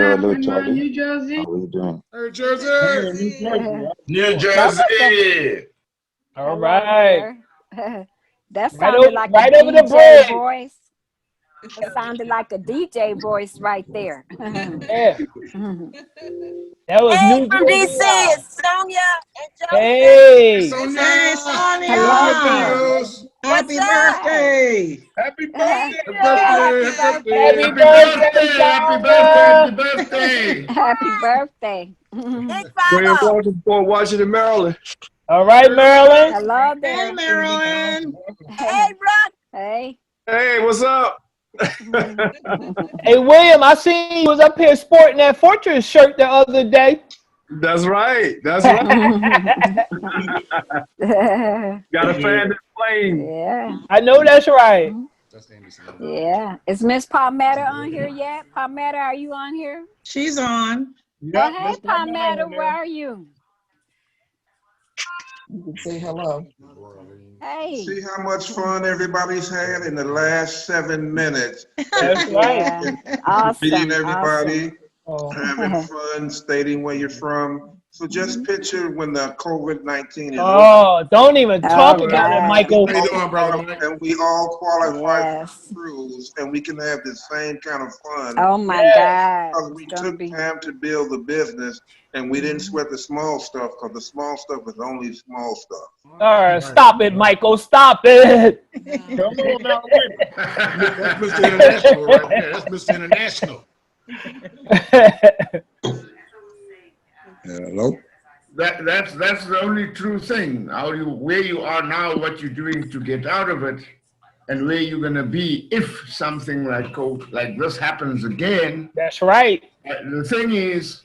hello, Charlie. New Jersey. How are you doing? New Jersey. New Jersey. All right. That sounded like right a over the DJ bridge. voice. It sounded like a DJ voice right there. Yeah. That was Hey, New from Jersey. DC, it's Sonia and Joseph. Hey. Sonia. Hey, Sonia. Hello. Happy What's up? birthday. Happy birthday. Happy Happy birthday, birthday. Happy birthday. Happy birthday. Big William 5-0. Walton, Fort Washington, Maryland. All right, Marilyn. Hello Hey, there. Marilyn. Hey, Brock. Hey. Hey, what's up? Hey, William, I seen you was up here sporting that Fortress shirt the other day. That's right. That's right. Got a fan that's playing. Yeah. I know that's right. Yeah. Is Miss Palmetto on here yet? Palmetto, are you on here? She's on. Oh, hey, Palmetto, where are you? You can say hello. Hey. See how much fun everybody's had in the last 7 minutes. That's right. Yeah. Awesome. Meeting everybody, Oh. having fun, stating where you're from. So just picture when the COVID-19 is Oh, don't even talk All about it, right. Michael. How you doing, brother? and we all qualify Yes. for cruise, and we can have the same kind of fun. Oh my Yeah. God. Because we It's gonna took be time to build the business, and we didn't sweat the small stuff, because the small stuff is only small stuff. All right, stop it, Michael. Stop it. Come on now. That's Mr. International right there. That's Mr. International. Hello. That's the only true thing. Where you are now, what you're doing to get out of it, and where you're gonna be if something like this happens again. That's right. The thing is,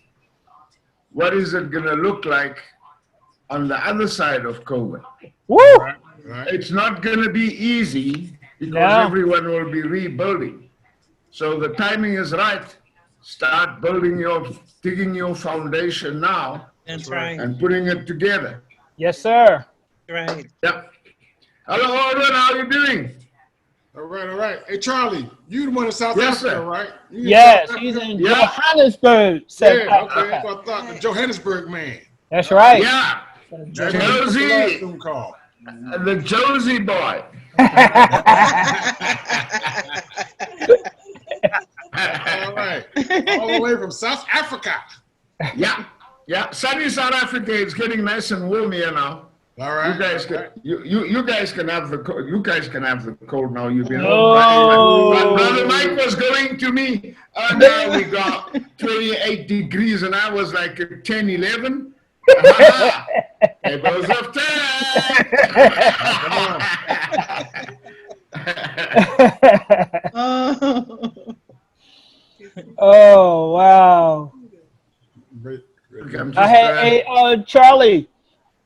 what is it gonna look like on the other side of COVID? Woo! Right. It's not gonna be easy because No. everyone will be rebuilding. So the timing is right. Start digging your foundation now. That's right. And putting it together. Yes, sir. Right. Yep. Hello, Alden, how are you doing? All right. Hey, Charlie, you the one in South Yes, Africa, sir. right? You in Yes, South he's Africa? in Yeah. Johannesburg. South Yeah, okay. Africa. That's what I thought. The Johannesburg man. That's right. Yeah. That's what the Josie, last Zoom call. the Josie boy. All right. All the way from South Africa. Yeah. Sunny South Africa is getting nice and warm here now. All right. You guys can have the cold. You guys can have the cold now. You've been Oh. But Brother Mike was going to me. Now we got 28 degrees, and I was like 10, 11. It was of Oh, wow. I had Charlie.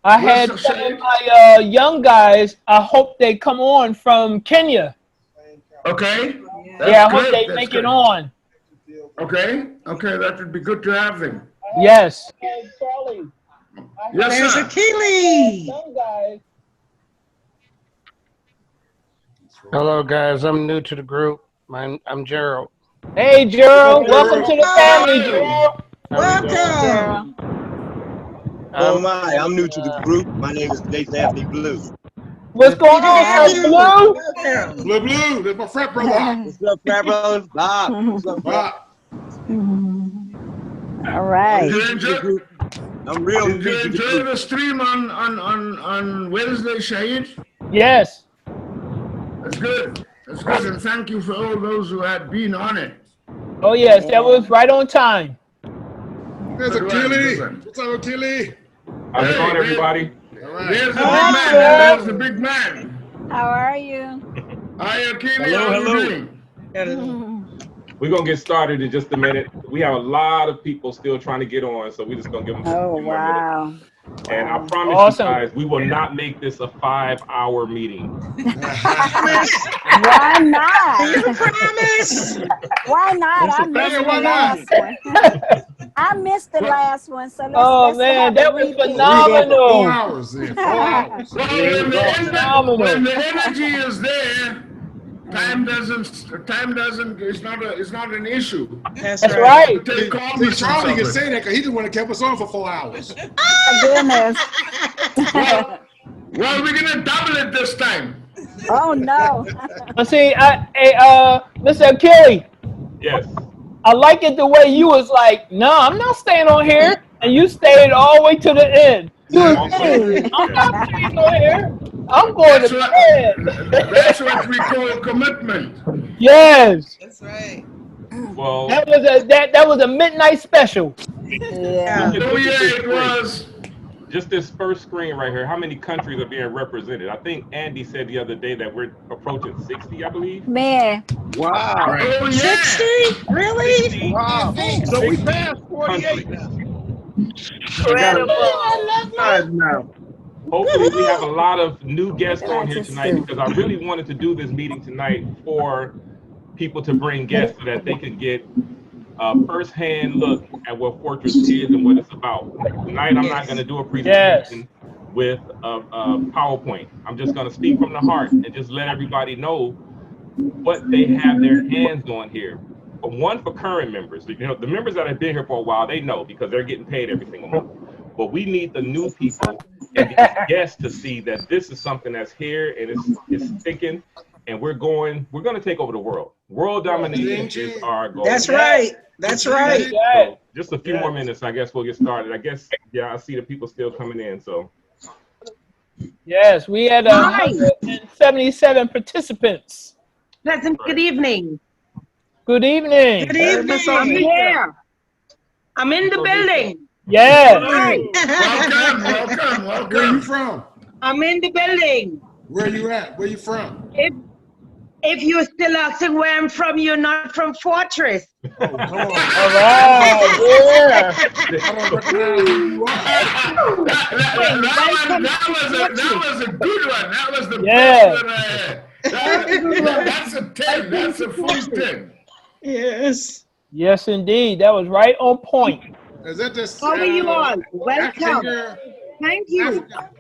I had some of my young guys. I hope they come on from Kenya. Okay. Yeah, I hope they make it on. Okay, that would be good to have them. Yes. Charlie. Yes, There's sir. Achilles. Hello, guys. I'm new to the group. I'm Gerald. Hey, Gerald. Welcome to the family, Gerald. Welcome. Omari, I'm new to the group. My name is Nathan Anthony Blue. What's going on, Blue? Blue, that's my frat brother. What's up, frat brother? Bob. What's up, Bob? All right. I'm real Did new you to the enjoy group. the stream on Wednesday, Shahid? Yes. That's good. That's good, and thank you for all those who had been on it. Oh, yes. That was right on time. There's Achilles. What's up, Achilles? How's it going, everybody? All right. There's the big man. There's the big man. How are you? Hi, Achilles. How are you doing? We're going to get started in just a minute. We have a lot of people still trying to get on, so we're just going to give them Oh, a few more wow. minutes. And I promise Awesome. you guys, we will not make this a 5-hour meeting. Why not? You promise? Why not? I missed the why not? last one. I missed the last one, so let's man, have that a was repeat. phenomenal. 4 hours then. 4 hours. Well, when the energy is there, Time doesn't, it's not an issue. That's That's right. right. Take all See, the Charlie can sense of say that because he the one that kept us on for 4 hours. Goodness. it. Well, we're gonna double it this time. Oh no. But see, Mr. Achille, Yes. I like it the way you was like, no, I'm not staying on here, and you stayed all the way to the end. You was, Hey. I'm not staying on here. I'm going That's to what, bed. that's what we call commitment. Yes, That's right. Well, that was a midnight special. Yeah. Oh yeah, it was. just this first screen right here, how many countries are being represented? I think Andy said the other day that we're approaching 60, I believe. Man. Wow. Oh yeah. 60? Really? 60 Wow. So we passed 48 countries. now. Incredible. Now. Hopefully we have a lot of new guests on here tonight, because I really wanted to do this meeting tonight for people to bring guests so that they could get a first-hand look at what Fortress is and what it's about. Tonight I'm not going to do a presentation with a PowerPoint. I'm just going to speak from the heart and just let everybody know what they have their hands on here. But one, for current members, you know, the members that have been here for a while, they know because they're getting paid every single month. But we need the new people and the guests to see that this is something that's here and it's thinking, and we're going to take over the world. World domination is our goal. That's right. That's right. So just a few more minutes, I guess we'll get started. I guess, yeah, I see the people still coming in, so. Yes, we had 177 participants. Pleasant good evening. Good evening. Good evening. I'm here. I'm in the building. Yes. Welcome. Where you from? I'm in the building. Where you at? Where you from? If you're still asking where I'm from, you're not from Fortress. Oh, come on. All right. Yeah. I don't recognize who you are. That was a good one. That was the Yeah. best one. That's a 10. That's a full 10. Yes. Yes, indeed. That was right on point. Is that this? How are you all? Welcome. African Thank you. Africa?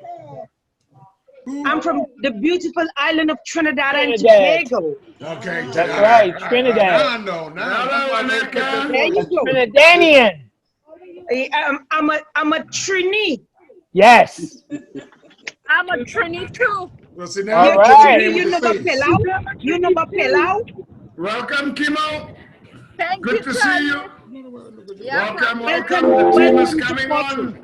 Who? I'm from the beautiful island of Trinidad and Trinidad. Tobago. Okay. That's right, Trinidad. Now I know. Now I know. There you go. Trinidadian. I'm a Trini. Yes. I'm a Trini too. Well, see, All now right. You know about Pilau? You know about Pilau? Welcome, Kimo. Thank Good you, to see you. Yeah. Welcome. The team is coming on.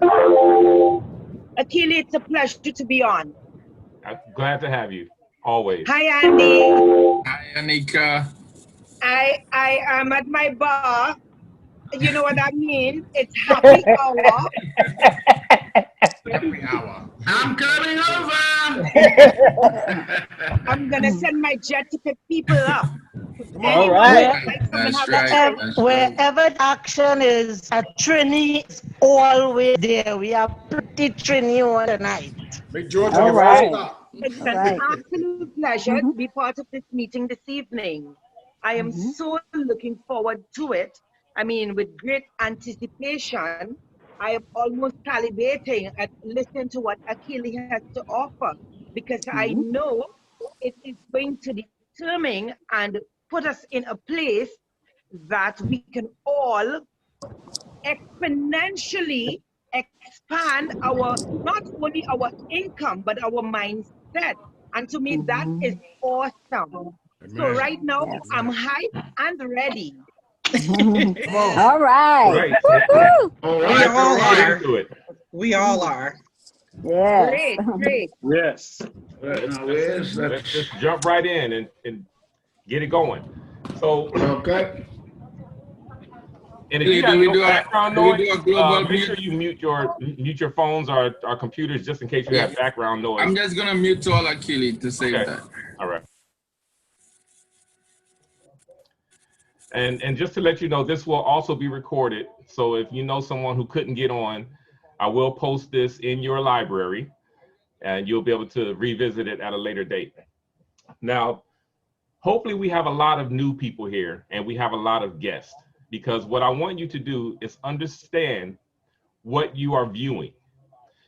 Akili, it's a pleasure to be on. I'm glad to have you, always. Hi, Andy. Hi, Anika. I am at my bar. You know what that means? It's happy hour. Happy hour. I'm coming over. I'm gonna send my jet to pick people up. All right. That's right. Wherever the action is, a Trini is always there. We are pretty Trini on tonight. Make George All get right. up. It's All an right. absolute pleasure to be part of this meeting this evening. I am so looking forward to it. I mean, with great anticipation. I am almost salivating at listening to what Akili has to offer, because I know it is going to determine and put us in a place that we can all exponentially expand our, not only our income, but our mindset. And to me, that is awesome. So right now, I'm hyped and ready. All right. Woo-hoo. We all are. Do it. We all are. Yes. Great, great. Yes. Let's just jump right in and get it going. So, Okay. and if you have no background noise, a global make sure you mute your phones or computers, just in case you have background noise. I'm just gonna mute all Akili to save that. All right. And just to let you know, this will also be recorded. So if you know someone who couldn't get on, I will post this in your library and you'll be able to revisit it at a later date. Now, hopefully we have a lot of new people here and we have a lot of guests, because what I want you to do is understand what you are viewing.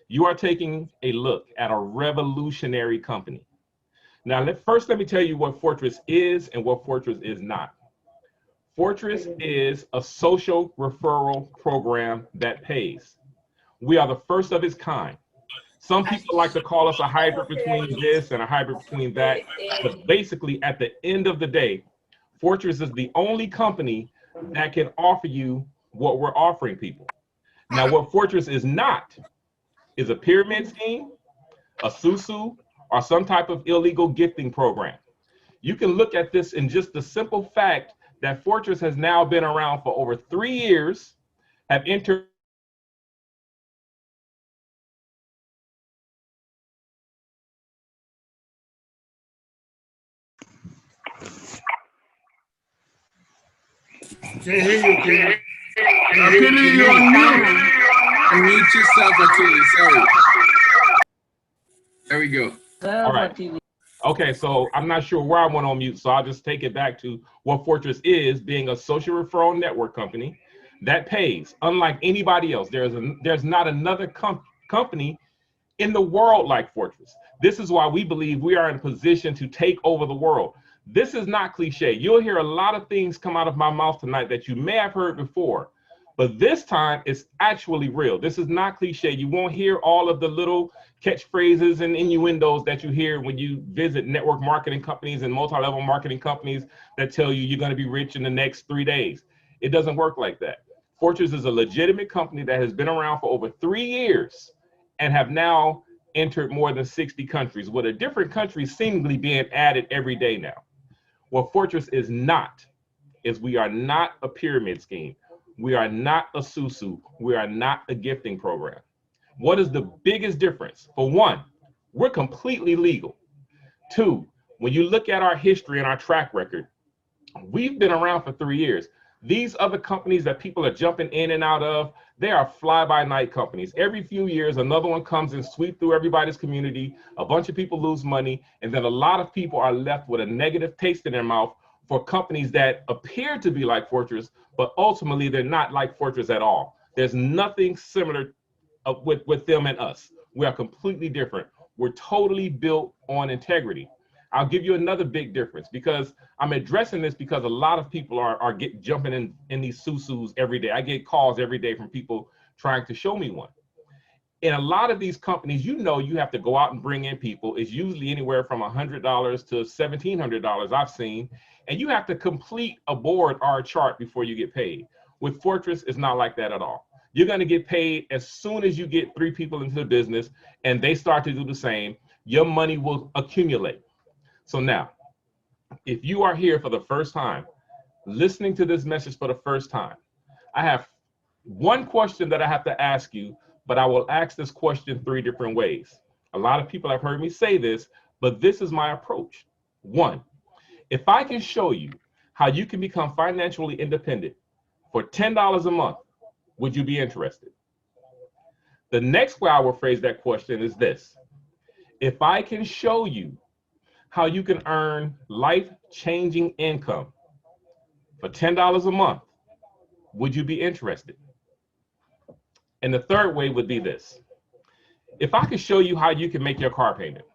You are taking a look at a revolutionary company. Now, first let me tell you what Fortress is and what Fortress is not. Fortress is a social referral program that pays. We are the first of its kind. Some people like to call us a hybrid between this and a hybrid between that. But basically, at the end of the day, Fortress is the only company that can offer you what we're offering people. Now, what Fortress is not is a pyramid scheme, a susu, or some type of illegal gifting program. You can look at this in just the simple fact that Fortress has now been around for over 3 years, have entered Can't hear you, Achilles. Achilles, you're on mute. Unmute yourself, Achilles. Sorry. There we go. All right. Okay, so I'm not sure where I went on mute, so I'll just take it back to what Fortress is, being a social referral network company that pays. Unlike anybody else, there's not another company in the world like Fortress. This is why we believe we are in a position to take over the world. This is not cliche. You'll hear a lot of things come out of my mouth tonight that you may have heard before, but this time it's actually real. This is not cliche. You won't hear all of the little catchphrases and innuendos that you hear when you visit network marketing companies and multi-level marketing companies that tell you you're going to be rich in the next 3 days. It doesn't work like that. Fortress is a legitimate company that has been around for over 3 years and have now entered more than 60 countries, with a different country seemingly being added every day now. What Fortress is not is we are not a pyramid scheme. We are not a susu. We are not a gifting program. What is the biggest difference? For one, we're completely legal. Two, when you look at our history and our track record, we've been around for 3 years. These other companies that people are jumping in and out of, they are fly-by-night companies. Every few years, another one comes and sweep through everybody's community. A bunch of people lose money, and then a lot of people are left with a negative taste in their mouth for companies that appear to be like Fortress, but ultimately they're not like Fortress at all. There's nothing similar with them and us. We are completely different. We're totally built on integrity. I'll give you another big difference, because I'm addressing this because a lot of people are jumping in these susus every day. I get calls every day from people trying to show me one. In a lot of these companies, you have to go out and bring in people. It's usually anywhere from $100 to $1,700 I've seen, and you have to complete a board or a chart before you get paid. With Fortress, it's not like that at all. You're going to get paid as soon as you get 3 people into the business and they start to do the same. Your money will accumulate. So now, if you are here for the first time, listening to this message for the first time, I have one question that I have to ask you, but I will ask this question 3 different ways. A lot of people have heard me say this, but this is my approach. 1, if I can show you how you can become financially independent for $10 a month, would you be interested? The next way I will phrase that question is this: if I can show you how you can earn life-changing income for $10 a month, would you be interested? And the third way would be this: if I could show you how you can make your car payment,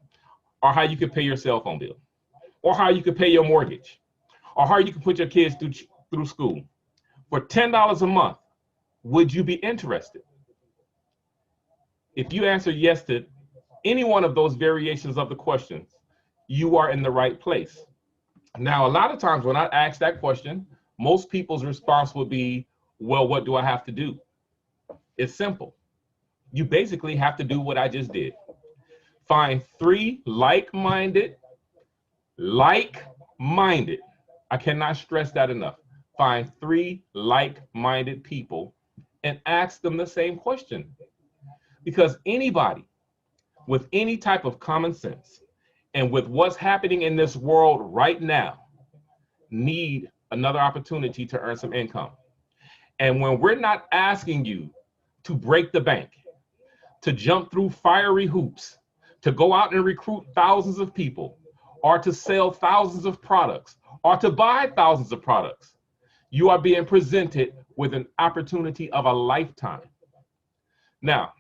or how you can pay your cell phone bill, or how you can pay your mortgage, or how you can put your kids through school for $10 a month, would you be interested? If you answer yes to any one of those variations of the questions, you are in the right place. Now, a lot of times when I ask that question, most people's response would be, well, what do I have to do? It's simple. You basically have to do what I just did. Find 3 like-minded, I cannot stress that enough. Find 3 like-minded people and ask them the same question. Because anybody with any type of common sense and with what's happening in this world right now need another opportunity to earn some income. And when we're not asking you to break the bank, to jump through fiery hoops, to go out and recruit thousands of people, or to sell thousands of products, or to buy thousands of products, you are being presented with an opportunity of a lifetime. Now,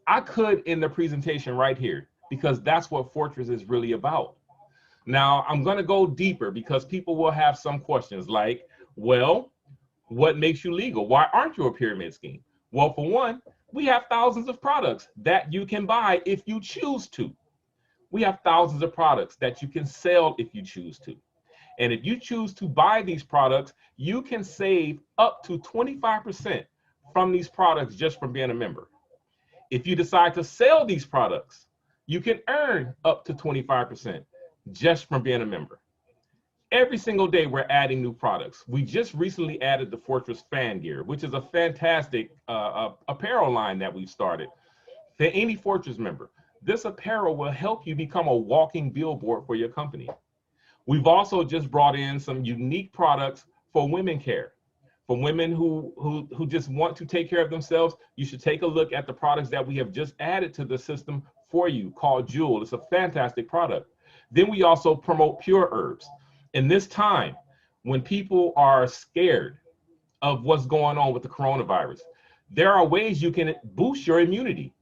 I could, in the presentation right here, because that's what Fortress is really about. Now, I'm going to go deeper because people will have some questions like, well, what makes you legal? Why aren't you a pyramid scheme? Well, for one, we have thousands of products that you can buy if you choose to. We have thousands of products that you can sell if you choose to. And if you choose to buy these products, you can save up to 25% from these products just from being a member. If you decide to sell these products, you can earn up to 25% just from being a member. Every single day, we're adding new products. We just recently added the Fortress Fan Gear, which is a fantastic apparel line that we've started. For any Fortress member, this apparel will help you become a walking billboard for your company. We've also just brought in some unique products for women care. For women who just want to take care of themselves, you should take a look at the products that we have just added to the system for you called Jewel. It's a fantastic product. Then we also promote Pure Herbs. In this time, when people are scared of what's going on with the coronavirus, there are ways you can boost your immunity.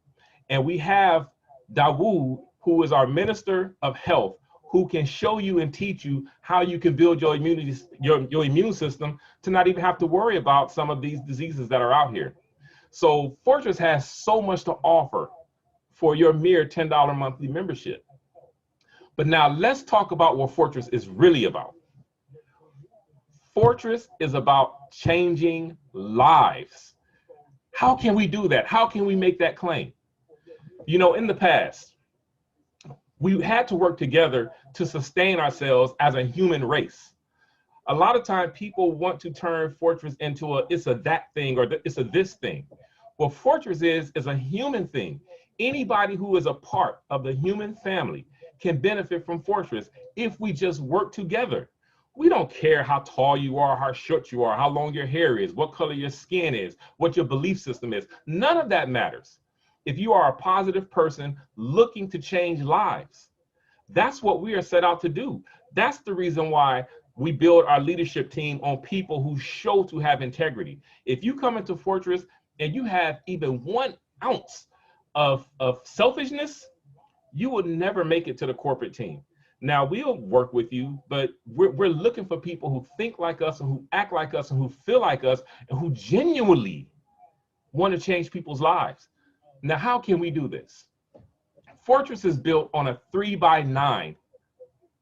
And we have Dawood, who is our Minister of Health, who can show you and teach you how you can build your immunity, your immune system to not even have to worry about some of these diseases that are out here. So Fortress has so much to offer for your mere $10 monthly membership. But now let's talk about what Fortress is really about. Fortress is about changing lives. How can we do that? How can we make that claim? You know, in the past, we had to work together to sustain ourselves as a human race. A lot of times people want to turn Fortress into it's a that thing or it's a this thing. What Fortress is a human thing. Anybody who is a part of the human family can benefit from Fortress if we just work together. We don't care how tall you are, how short you are, how long your hair is, what color your skin is, what your belief system is. None of that matters. If you are a positive person looking to change lives, that's what we are set out to do. That's the reason why we build our leadership team on people who show to have integrity. If you come into Fortress and you have even 1 ounce of selfishness, you will never make it to the corporate team. Now, we'll work with you, but we're looking for people who think like us and who act like us and who feel like us and who genuinely want to change people's lives. Now, how can we do this? Fortress is built on a 3x9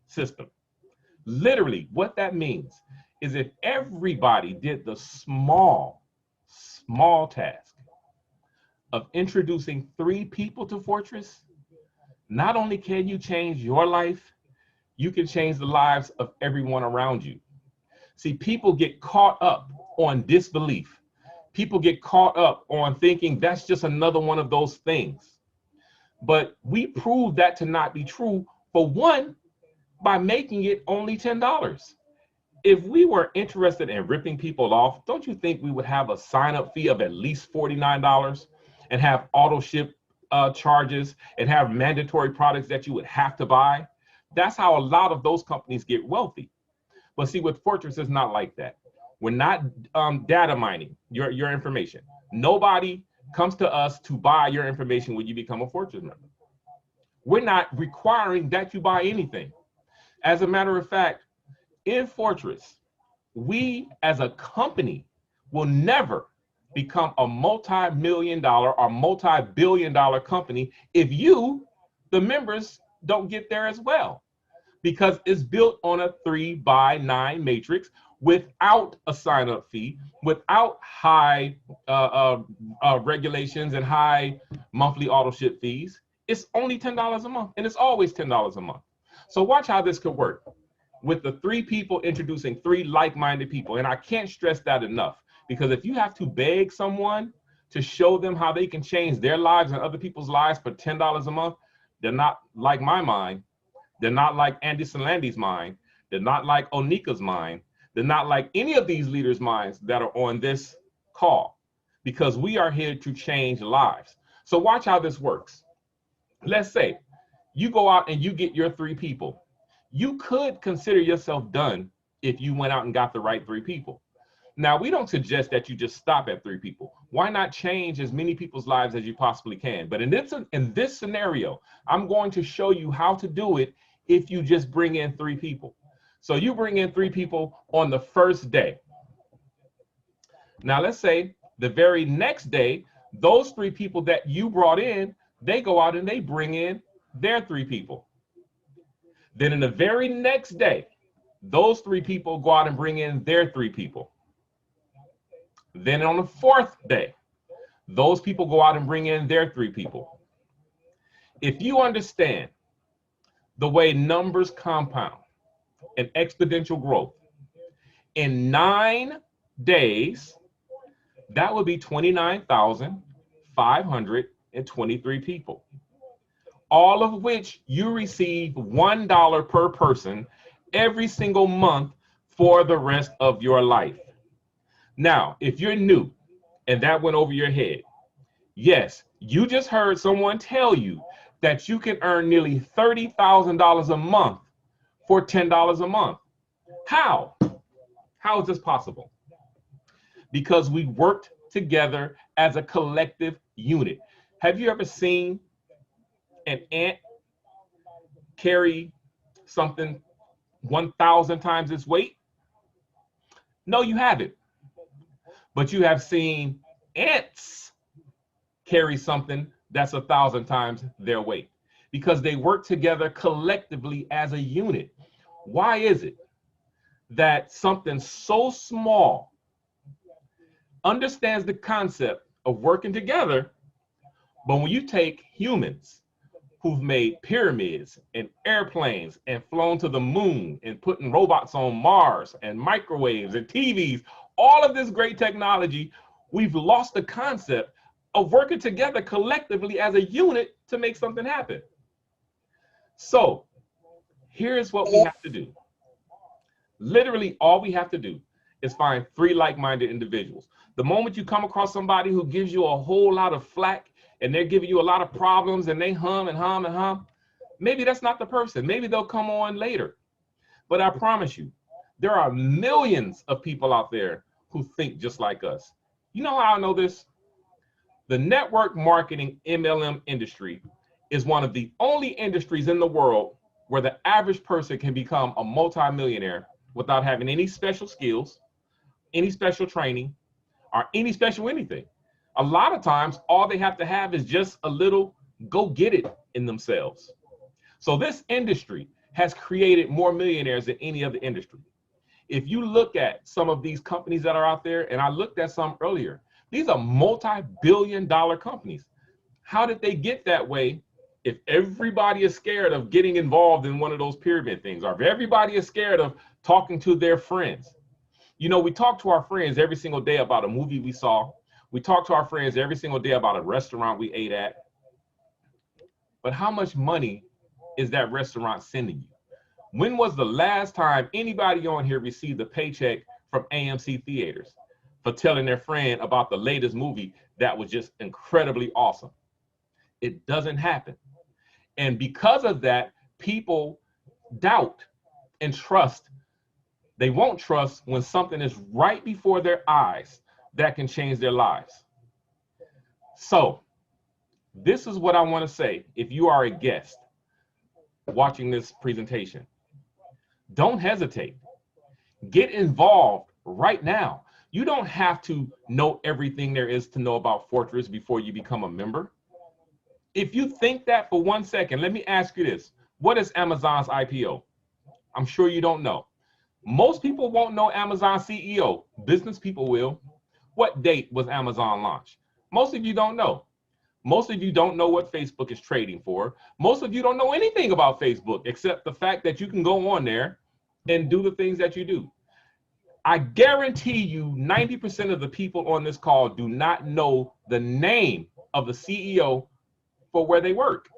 system. Literally, what that means is if everybody did the small task of introducing 3 people to Fortress, not only can you change your life, you can change the lives of everyone around you. See, people get caught up on disbelief. People get caught up on thinking that's just another one of those things. But we prove that to not be true, for one, by making it only $10. If we were interested in ripping people off, don't you think we would have a sign-up fee of at least $49 and have auto ship charges and have mandatory products that you would have to buy? That's how a lot of those companies get wealthy. But see, with Fortress, it's not like that. We're not data mining your information. Nobody comes to us to buy your information when you become a Fortress member. We're not requiring that you buy anything. As a matter of fact, in Fortress, we as a company will never become a multi-million-dollar or multi-billion-dollar company if you, the members, don't get there as well, because it's built on a 3x9 matrix without a sign-up fee, without high regulations and high monthly auto ship fees. It's only $10 a month, and it's always $10 a month. So watch how this could work with the 3 people introducing 3 like-minded people. And I can't stress that enough, because if you have to beg someone to show them how they can change their lives and other people's lives for $10 a month, they're not like my mind. They're not like Andy Salandi's mind. They're not like Onika's mind. They're not like any of these leaders' minds that are on this call, because we are here to change lives. So watch how this works. Let's say you go out and you get your 3 people. You could consider yourself done if you went out and got the right 3 people. Now, we don't suggest that you just stop at 3 people. Why not change as many people's lives as you possibly can? But in this scenario, I'm going to show you how to do it if you just bring in 3 people. So you bring in 3 people on the first day. Now, let's say the very next day, those 3 people that you brought in, they go out and they bring in their 3 people. Then in the very next day, those 3 people go out and bring in their 3 people. Then on the 4th day, those people go out and bring in their 3 people. If you understand the way numbers compound and exponential growth, in 9 days, that would be 29,523 people, all of which you receive $1 per person every single month for the rest of your life. Now, if you're new and that went over your head, yes, you just heard someone tell you that you can earn nearly $30,000 a month for $10 a month. How? How is this possible? Because we worked together as a collective unit. Have you ever seen an ant carry something 1,000 times its weight? No, you haven't. But you have seen ants carry something that's 1,000 times their weight because they work together collectively as a unit. Why is it that something so small understands the concept of working together, but when you take humans who've made pyramids and airplanes and flown to the moon and putting robots on Mars and microwaves and TVs, all of this great technology, we've lost the concept of working together collectively as a unit to make something happen. So here's what we have to do. Literally all we have to do is find 3 like-minded individuals. The moment you come across somebody who gives you a whole lot of flack and they're giving you a lot of problems and they hum and hum and hum, maybe that's not the person. Maybe they'll come on later. But I promise you, there are millions of people out there who think just like us. You know how I know this? The network marketing MLM industry is one of the only industries in the world where the average person can become a multimillionaire without having any special skills, any special training, or any special anything. A lot of times, all they have to have is just a little go get it in themselves. So this industry has created more millionaires than any other industry. If you look at some of these companies that are out there, and I looked at some earlier, these are multi-billion-dollar companies. How did they get that way if everybody is scared of getting involved in one of those pyramid things, or if everybody is scared of talking to their friends? You know, we talk to our friends every single day about a movie we saw. We talk to our friends every single day about a restaurant we ate at. But how much money is that restaurant sending you? When was the last time anybody on here received a paycheck from AMC Theaters for telling their friend about the latest movie that was just incredibly awesome? It doesn't happen. And because of that, people doubt and trust. They won't trust when something is right before their eyes that can change their lives. So this is what I want to say. If you are a guest watching this presentation, don't hesitate. Get involved right now. You don't have to know everything there is to know about Fortress before you become a member. If you think that for 1 second, let me ask you this. What is Amazon's IPO? I'm sure you don't know. Most people won't know Amazon CEO. Business people will. What date was Amazon launched? Most of you don't know. Most of you don't know what Facebook is trading for. Most of you don't know anything about Facebook except the fact that you can go on there and do the things that you do. I guarantee you 90% of the people on this call do not know the name of the CEO for where they work.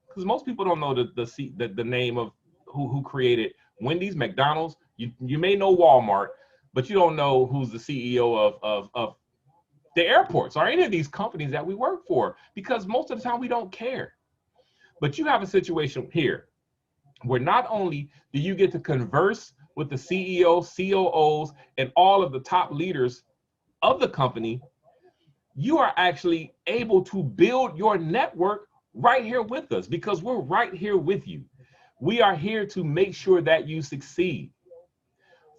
Because most people don't know the name of who created Wendy's, McDonald's. You may know Walmart, but you don't know who's the CEO of the airports or any of these companies that we work for, because most of the time we don't care. But you have a situation here where not only do you get to converse with the CEOs, COOs, and all of the top leaders of the company, you are actually able to build your network right here with us because we're right here with you. We are here to make sure that you succeed.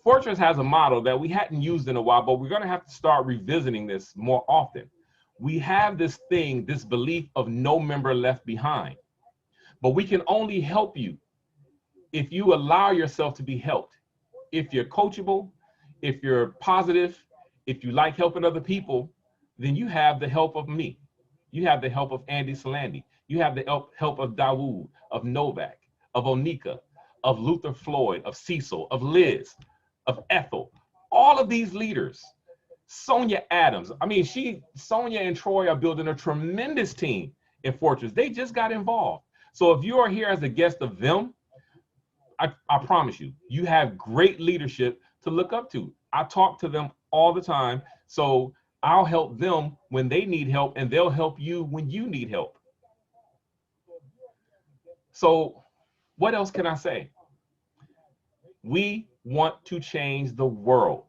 Fortress has a model that we hadn't used in a while, but we're going to have to start revisiting this more often. We have this thing, this belief of no member left behind, but we can only help you if you allow yourself to be helped. If you're coachable, if you're positive, if you like helping other people, then you have the help of me. You have the help of Andy Solandi. You have the help of Dawood, of Novak, of Onika, of Luther Floyd, of Cecil, of Liz, of Ethel. All of these leaders. Sonia Adams. I mean, Sonia and Troy are building a tremendous team in Fortress. They just got involved. So if you are here as a guest of them, I promise you, you have great leadership to look up to. I talk to them all the time. So I'll help them when they need help, and they'll help you when you need help. So what else can I say? We want to change the world.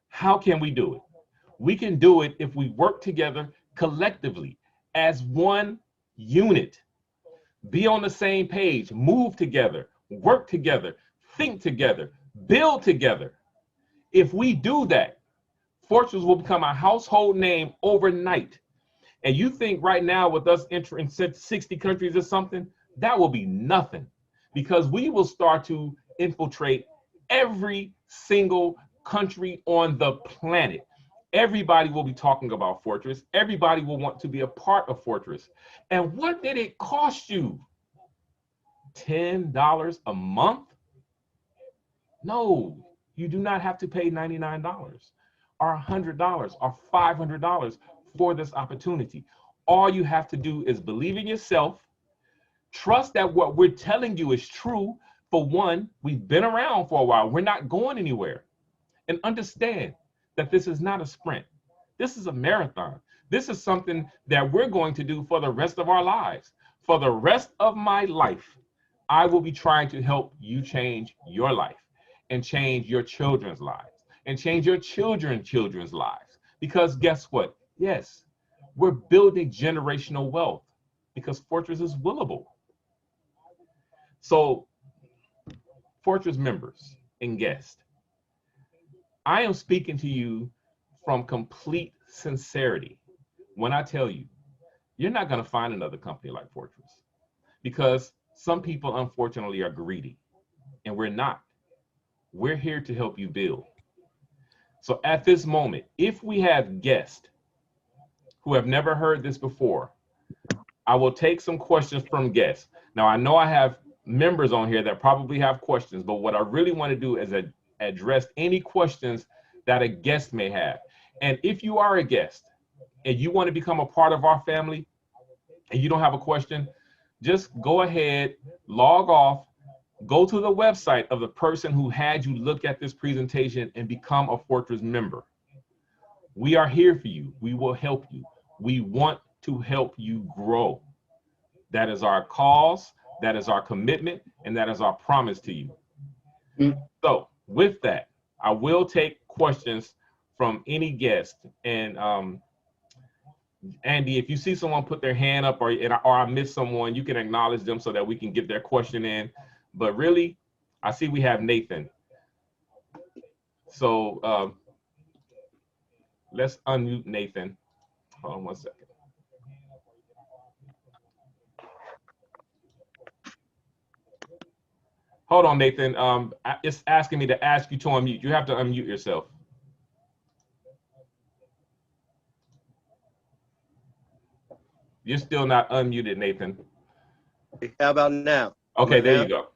How can we do it? We can do it if we work together collectively as one unit. Be on the same page, move together, work together, think together, build together. If we do that, Fortress will become a household name overnight. And you think right now with us entering 60 countries or something, that will be nothing, because we will start to infiltrate every single country on the planet. Everybody will be talking about Fortress. Everybody will want to be a part of Fortress. And what did it cost you? $10 a month? No, you do not have to pay $99 or $100 or $500 for this opportunity. All you have to do is believe in yourself, trust that what we're telling you is true. For one, we've been around for a while. We're not going anywhere. And understand that this is not a sprint. This is a marathon. This is something that we're going to do for the rest of our lives. For the rest of my life, I will be trying to help you change your life and change your children's lives and change your children's lives. Because guess what? Yes, we're building generational wealth because Fortress is willable. So, Fortress members and guests, I am speaking to you from complete sincerity when I tell you, you're not going to find another company like Fortress, because some people, unfortunately, are greedy, and we're not. We're here to help you build. So at this moment, if we have guests who have never heard this before, I will take some questions from guests. Now, I know I have members on here that probably have questions, but what I really want to do is address any questions that a guest may have. And if you are a guest and you want to become a part of our family and you don't have a question, just go ahead, log off, go to the website of the person who had you look at this presentation and become a Fortress member. We are here for you. We will help you. We want to help you grow. That is our cause, that is our commitment, and that is our promise to you. So with that, I will take questions from any guest. And Andy, if you see someone put their hand up or I miss someone, you can acknowledge them so that we can get their question in. But really, I see we have Nathan. So let's unmute Nathan. Hold on one second. Hold on, Nathan. It's asking me to ask you to unmute. You have to unmute yourself. You're still not unmuted, Nathan. How about now? Okay, there you go.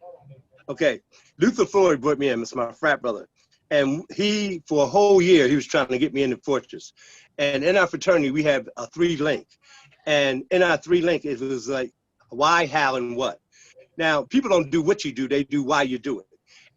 Okay. Luther Floyd brought me in. It's my frat brother. And he, for a whole year, he was trying to get me into Fortress. And in our fraternity, we have a 3-link. And in our 3-link, it was like why, how, and what. Now, people don't do what you do, they do why you do it.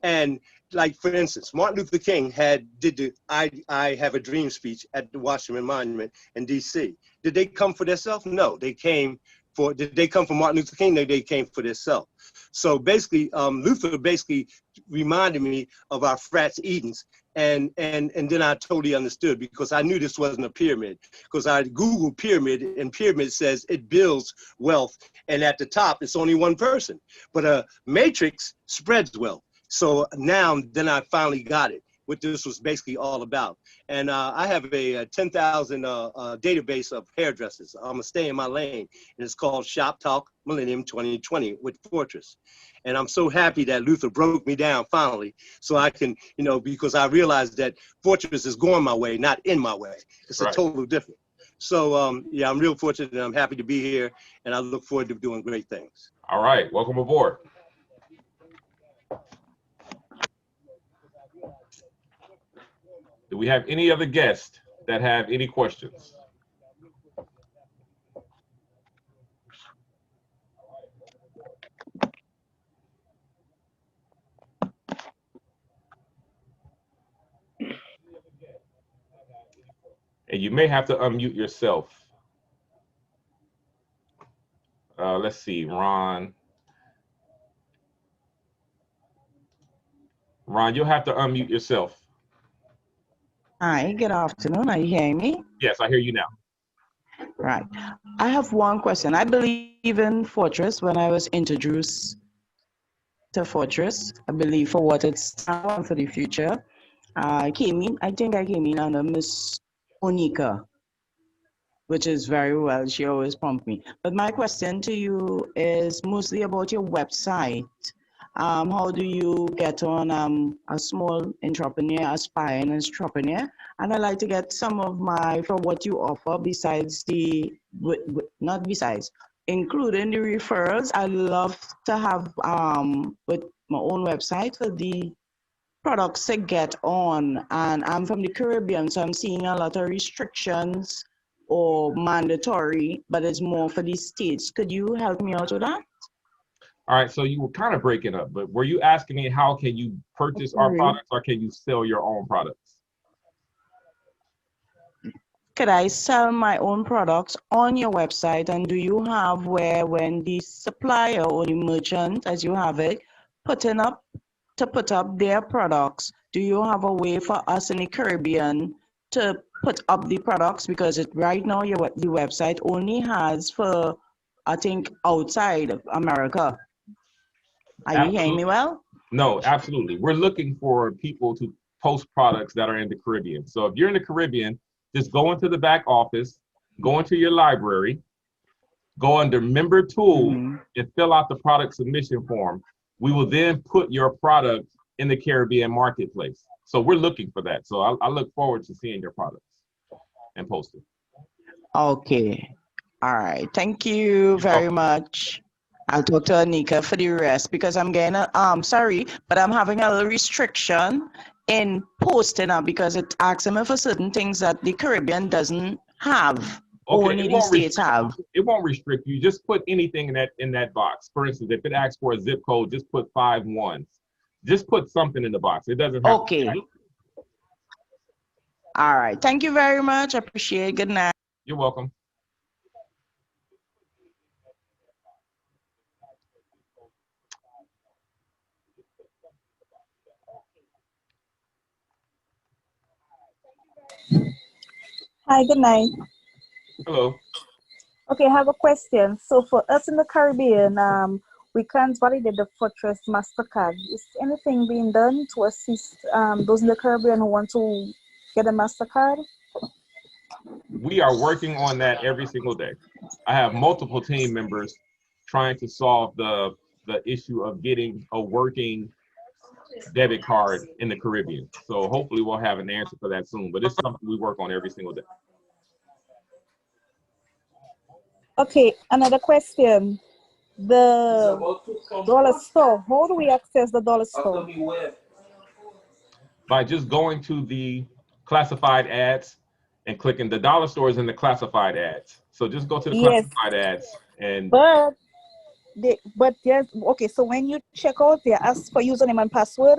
And like, for instance, Martin Luther King did the I Have a Dream speech at the Washington Monument in DC. Did they come for themselves? No, they came for, did they come for Martin Luther King? They came for themselves. So basically, Luther basically reminded me of our frats Edens. And then I totally understood, because I knew this wasn't a pyramid, because I Googled pyramid, and pyramid says it builds wealth, and at the top it's only one person, but a matrix spreads wealth. So now then I finally got it, what this was basically all about. And I have a 10,000 database of hairdressers. I'm gonna stay in my lane, and it's called Shop Talk Millennium 2020 with Fortress. And I'm so happy that Luther broke me down finally, so I can, you know, because I realized that Fortress is going my way, not in my way. It's a total different. So yeah, I'm real fortunate, and I'm happy to be here, and I look forward to doing great things. All right, welcome aboard. Do we have any other guests that have any questions? And you may have to unmute yourself. Let's see, Ron. Ron, you'll have to unmute yourself. Hi, good afternoon. Are you hearing me? Yes, I hear you now. Right. I have one question. I believe in Fortress. When I was introduced to Fortress, I believe for what it's now for the future. I think I came in under Miss Onika, which is very well. She always prompts me. But my question to you is mostly about your website. How do you get on a small entrepreneur, aspiring entrepreneur? And I'd like to get some of for what you offer besides not besides, including the referrals. I love to have with my own website for the products to get on. And I'm from the Caribbean, so I'm seeing a lot of restrictions or mandatory, but it's more for the states. Could you help me out with that? All right, so you were kind of breaking up, but were you asking me how can you purchase our products, or can you sell your own products? Could I sell my own products on your website? And do you have where when the supplier or the merchant, as you have it, put up their products, do you have a way for us in the Caribbean to put up the products? Because right now the website only has for, I think, outside of America. Are you hearing me well? No, absolutely. We're looking for people to post products that are in the Caribbean. So if you're in the Caribbean, just go into the back office, go into your library, go under member tool, and fill out the product submission form. We will then put your product in the Caribbean marketplace. So we're looking for that. So I look forward to seeing your products and posting. Okay. All right. Thank you very much. I'll talk to Anika for the rest, because I'm getting sorry, but I'm having a little restriction in posting up because it asks me for certain things that the Caribbean doesn't have. Okay, only the states have. It won't restrict you. Just put anything in that box. For instance, if it asks for a zip code, just put 51. Just put something in the box. It doesn't have okay. All right. Thank you very much. I appreciate it. Good night. You're welcome. Hi, good night. Hello. Okay, I have a question. So for us in the Caribbean, we can't validate the Fortress MasterCard. Is anything being done to assist those in the Caribbean who want to get a MasterCard? We are working on that every single day. I have multiple team members trying to solve the issue of getting a working debit card in the Caribbean. So hopefully we'll have an answer for that soon, but it's something we work on every single day. Okay, another question. The dollar store, how do we access the dollar store? By just going to the classified ads and clicking the dollar stores in the classified ads. So just go to the classified ads and but yes, okay, so when you check out there, ask for username and password,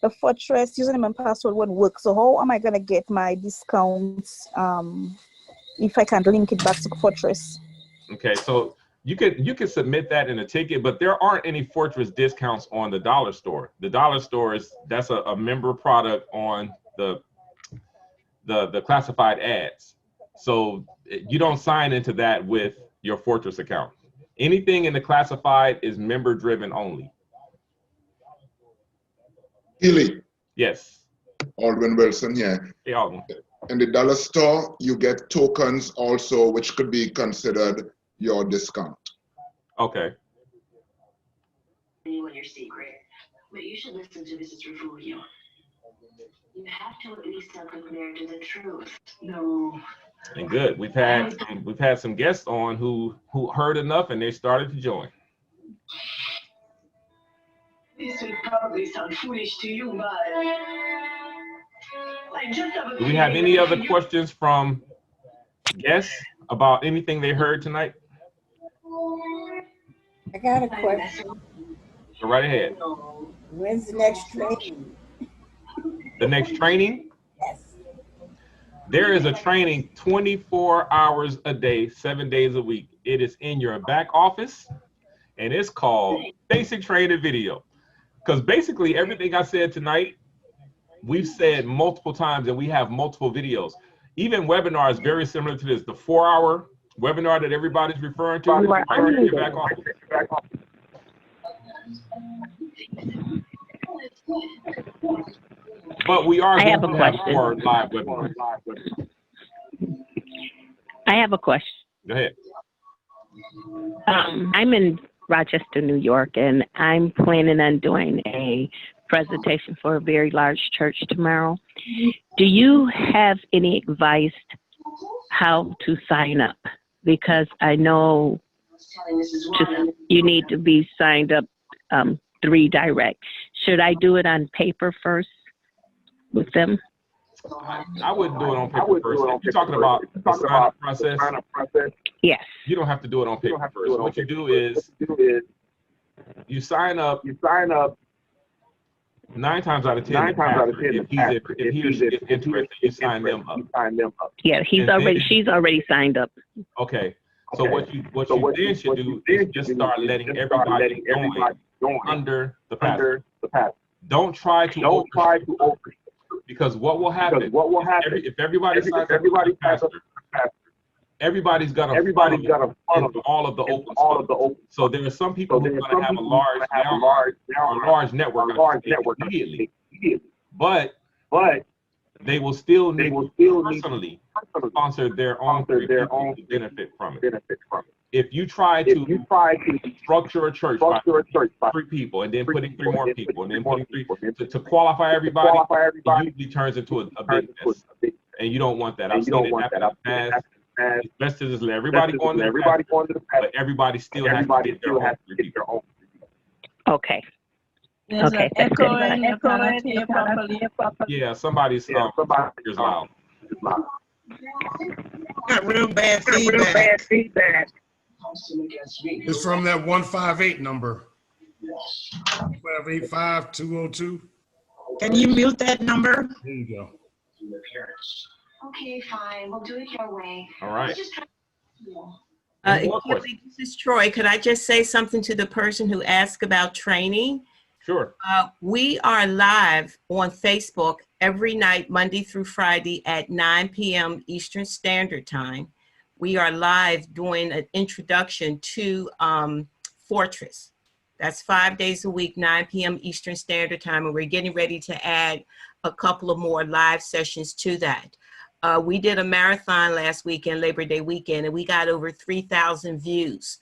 the Fortress username and password won't work. So how am I gonna get my discounts if I can't link it back to Fortress? Okay, so You could submit that in a ticket, but there aren't any Fortress discounts on the dollar store. The dollar store that's a member product on the classified ads. So you don't sign into that with your Fortress account. Anything in the classified is member driven only. Healy. Yes. Alwyn Wilson, yeah. Hey, Alwyn. In the dollar store, you get tokens also, which could be considered your discount. Okay. You and your secret, but you should listen to Mrs. Refugio. You have to at least tell Claire to the truth. No. And good. We've had some guests on who heard enough and they started to join. This would probably sound foolish to you, but I just have a Do we have any other questions from guests about anything they heard tonight? I got a question. Go right ahead. When's the next training? The next training? Yes. There is a training 24 hours a day, 7 days a week. It is in your back office, and it's called Basic Training Video. Because basically everything I said tonight, we've said multiple times, and we have multiple videos. Even webinars very similar to this. The 4-hour webinar that everybody's referring to is right in your back office. But we are going to have more live webinars. I have a question. Go ahead. I'm in Rochester, New York, and I'm planning on doing a presentation for a very large church tomorrow. Do you have any advice how to sign up? Because I know you need to be signed up 3 direct. Should I do it on paper first with them? I wouldn't do it on paper first. If you're talking about the sign-up process, yes. You don't have to do it on paper first. What you do is you sign up. 9 times out of 10, if he or she is interested, you sign them up. Yeah, she's already signed up. Okay. So what you then should do is just start letting everybody join under the pastor. Don't try to over, because what will happen? If everybody signs up for the pastor, everybody's got to follow all of the open spots. So there are some people who are going to have a large network immediately, but they will still need personally sponsor their own people to benefit from it. If you try to structure a church by 3 people and then putting 3 more people and then putting 3 to qualify everybody, it usually turns into a big mess. And you don't want that. I've seen it happen in the past. It's best to just let everybody go into the past, but everybody still has to get their own 3 people. Okay. There's okay. an echoing, you cannot hear properly. Yeah, somebody's speaker's loud. Got real bad feedback. It's from that 158 number. 585-202. Can you mute that number? There you go. Okay, fine. We'll do it your way. All right. This is Troy. Could I just say something to the person who asked about training? Sure. We are live on Facebook every night, Monday through Friday at 9 p.m. Eastern Standard Time. We are live doing an introduction to Fortress. That's 5 days a week, 9 p.m. Eastern Standard Time, and we're getting ready to add a couple of more live sessions to that. We did a marathon last weekend, Labor Day weekend, and we got over 3,000 views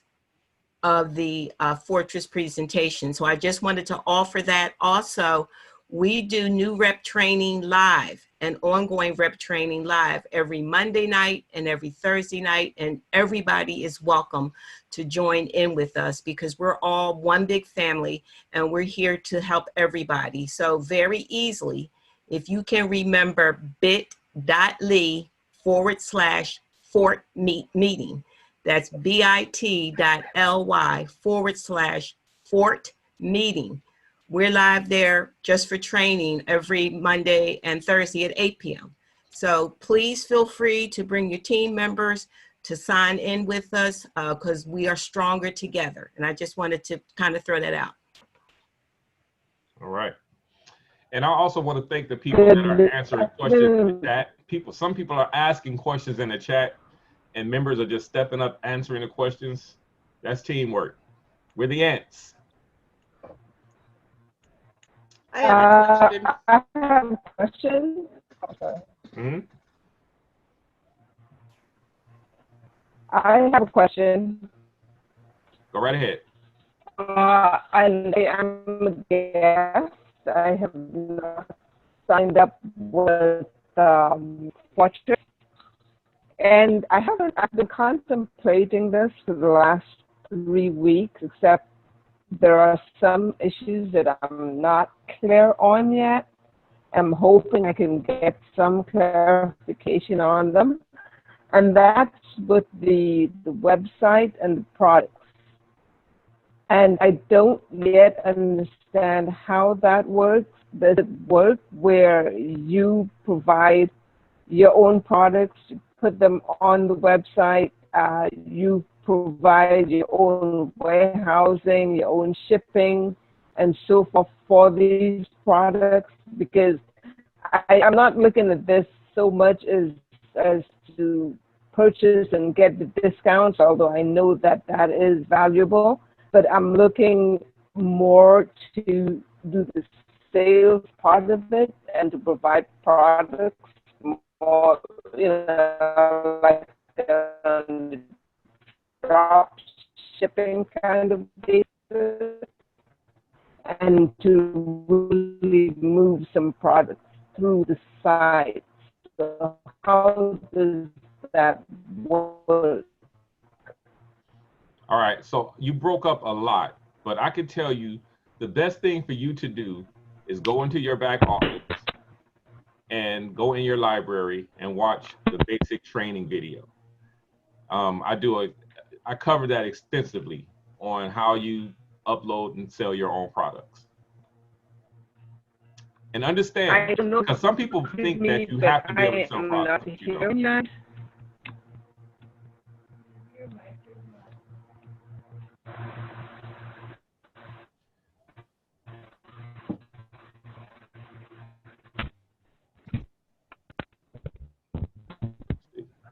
of the Fortress presentation. So I just wanted to offer that. Also, we do new rep training live and ongoing rep training live every Monday night and every Thursday night, and everybody is welcome to join in with us because we're all one big family and we're here to help everybody. So very easily, if you can remember bit.ly/Fort-meeting. That's bit.ly/Fort-meeting. We're live there just for training every Monday and Thursday at 8 p.m. So please feel free to bring your team members to sign in with us because we are stronger together. And I just wanted to kind of throw that out. All right. And I also want to thank the people that are answering questions in the chat. Some people are asking questions in the chat, and members are just stepping up, answering the questions. That's teamwork. We're the ants. I have a question. Mm-hmm. I have a question. Go right ahead. And I'm a guest. I have not signed up with Fortress. And I've been contemplating this for the last 3 weeks, except there are some issues that I'm not clear on yet. I'm hoping I can get some clarification on them. And that's with the website and the products. And I don't yet understand how that works. Does it work where you provide your own products, put them on the website, you provide your own warehousing, your own shipping, and so forth for these products? Because I'm not looking at this so much as to purchase and get the discounts, although I know that that is valuable. But I'm looking more to do the sales part of it and to provide products more, like drop shipping kind of basis, and to really move some products through the site. So how does that work? All right, so you broke up a lot, but I can tell you the best thing for you to do is go into your back office and go in your library and watch the basic training video. I cover that extensively on how you upload and sell your own products. And understand, because some people think that you have to be able to sell products. But you don't.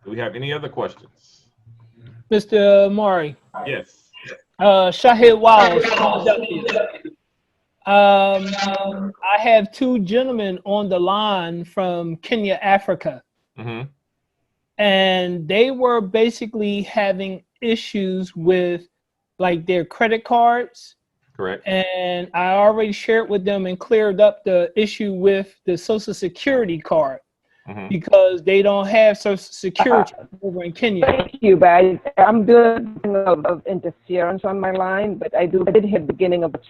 Do we have any other questions? Mr. Omari. Yes. Shahid Wiles. I have 2 gentlemen on the line from Kenya, Africa. Mm-hmm. And they were basically having issues with like their credit cards. Correct. And I already shared with them and cleared up the issue with the Social Security card. Mm-hmm. Because they don't have Social Security over in Kenya. Thank you, but I'm doing of interference on my line, but I did hear the beginning of it.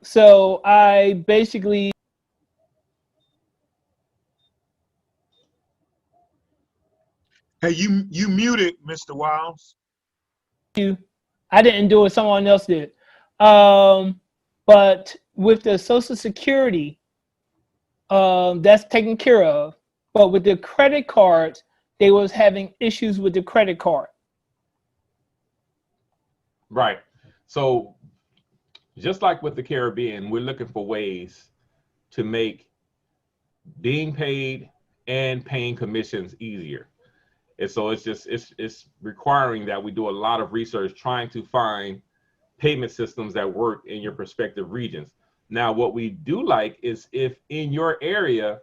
So I basically Hey, you muted, Mr. Wiles. I didn't do it, someone else did. But with the Social Security, that's taken care of. But with the credit cards, they was having issues with the credit card. Right. So just like with the Caribbean, we're looking for ways to make being paid and paying commissions easier. And so it's requiring that we do a lot of research trying to find payment systems that work in your respective regions. Now, what we do like is if in your area,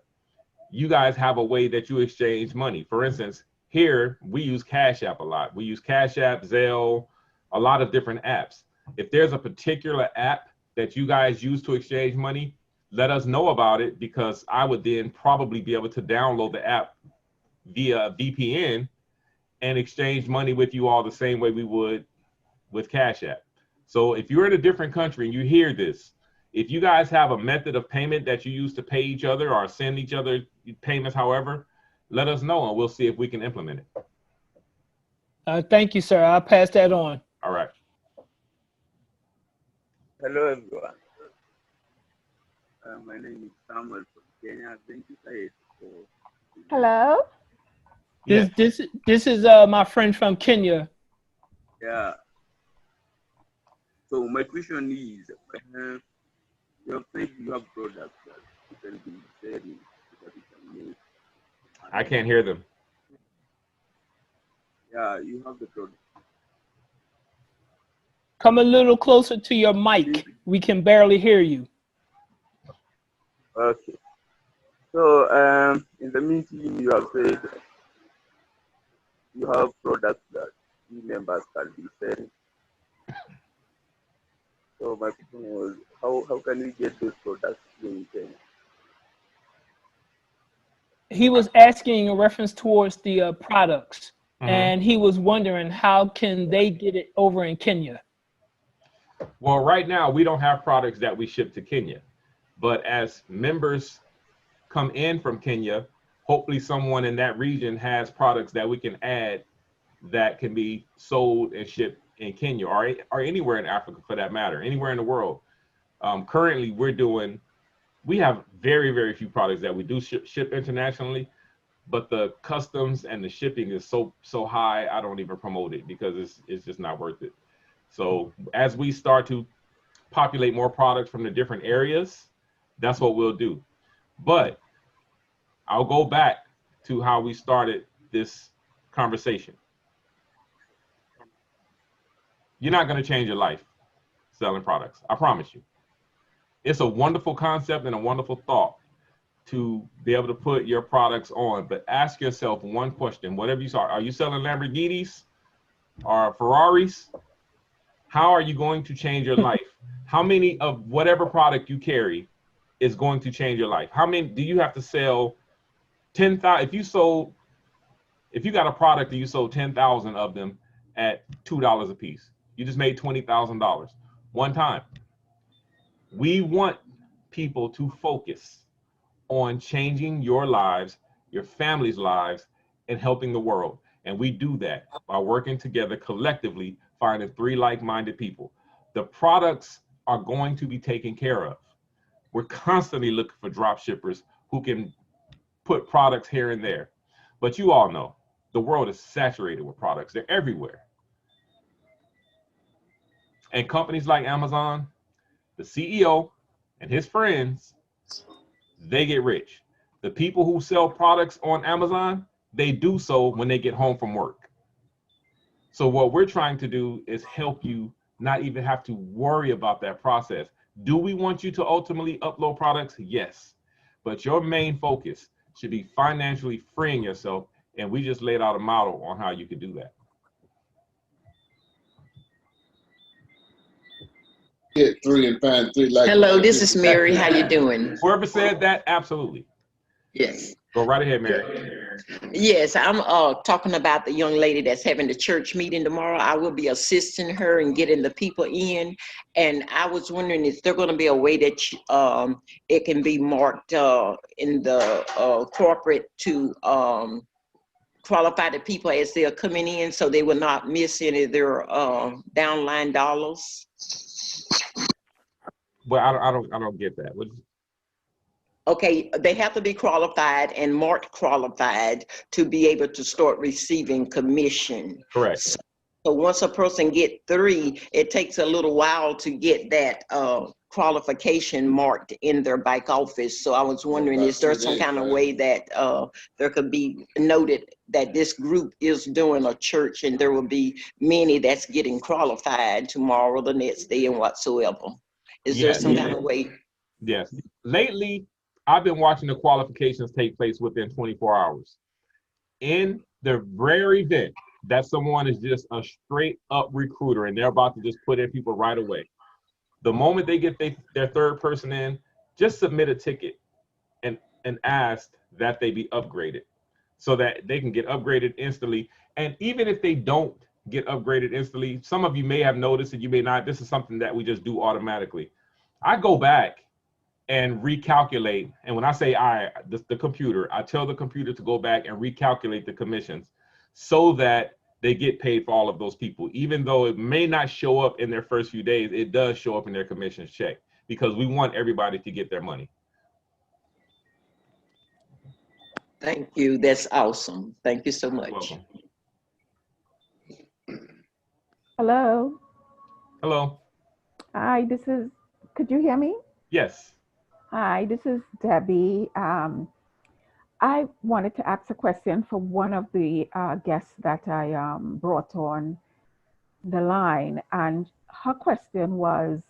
you guys have a way that you exchange money. For instance, here we use Cash App a lot. We use Cash App, Zelle, a lot of different apps. If there's a particular app that you guys use to exchange money, let us know about it, because I would then probably be able to download the app via VPN and exchange money with you all the same way we would with Cash App. So if you're in a different country and you hear this, if you guys have a method of payment that you use to pay each other or send each other payments, however, let us know and we'll see if we can implement it. Thank you, sir. I'll pass that on. All right. Hello, everyone. My name is Samuel from Kenya. Thank you guys for this Hello? This is my friend from Kenya. Yeah. So my question is, you have said you have products that you can be selling, that you can make. I can't hear them. Yeah, you have the product. Come a little closer to your mic. We can barely hear you. Okay. So in the meeting you have said you have products that team members can be selling. So my question was, how can we get those products in Kenya? He was asking in reference towards the products, and he was wondering how can they get it over in Kenya. Well, right now we don't have products that we ship to Kenya, but as members come in from Kenya, hopefully someone in that region has products that we can add that can be sold and shipped in Kenya or anywhere in Africa for that matter, anywhere in the world. Currently we have very, very few products that we do ship internationally, but the customs and the shipping is so high, I don't even promote it because it's just not worth it. So as we start to populate more products from the different areas, that's what we'll do. But I'll go back to how we started this conversation. You're not going to change your life selling products, I promise you. It's a wonderful concept and a wonderful thought to be able to put your products on, but ask yourself one question. Whatever you saw, are you selling Lamborghinis or Ferraris? How are you going to change your life? How many of whatever product you carry is going to change your life? How many do you have to sell? 10,000. If you got a product and you sold 10,000 of them at $2 a piece, you just made $20,000 one time. We want people to focus on changing your lives, your family's lives, and helping the world. And we do that by working together collectively, finding 3 like-minded people. The products are going to be taken care of. We're constantly looking for drop shippers who can put products here and there. But you all know the world is saturated with products. They're everywhere. And companies like Amazon, the CEO and his friends, they get rich. The people who sell products on Amazon, they do so when they get home from work. So what we're trying to do is help you not even have to worry about that process. Do we want you to ultimately upload products? Yes. But your main focus should be financially freeing yourself. And we just laid out a model on how you could do that. Get 3 and find 3 like. Hello, this is Mary. How you doing? Whoever said that, absolutely. Yes. Go right ahead, Mary. Yes, I'm talking about the young lady that's having the church meeting tomorrow. I will be assisting her and getting the people in. And I was wondering, is there going to be a way that it can be marked in the corporate to qualify the people as they're coming in so they will not miss any of their downline dollars? Well, I don't get that. Okay, they have to be qualified and marked qualified to be able to start receiving commission. Correct. So once a person get 3, it takes a little while to get that qualification marked in their back office. So I was wondering, is there some kind of way that there could be noted that this group is doing a church and there will be many that's getting qualified tomorrow, the next day, and whatsoever? Is there some kind of way? Yes. Lately, I've been watching the qualifications take place within 24 hours. In the rare event that someone is just a straight up recruiter and they're about to just put in people right away, the moment they get their 3rd person in, just submit a ticket and ask that they be upgraded so that they can get upgraded instantly. And even if they don't get upgraded instantly, some of you may have noticed and you may not, this is something that we just do automatically. I go back and recalculate. And when I say the computer, I tell the computer to go back and recalculate the commissions so that they get paid for all of those people. Even though it may not show up in their first few days, it does show up in their commissions check because we want everybody to get their money. Thank you. That's awesome. Thank you so much. Welcome. Hello. Hello. Hi, could you hear me? Yes. Hi, this is Debbie. I wanted to ask a question for one of the guests that I brought on the line. And her question was,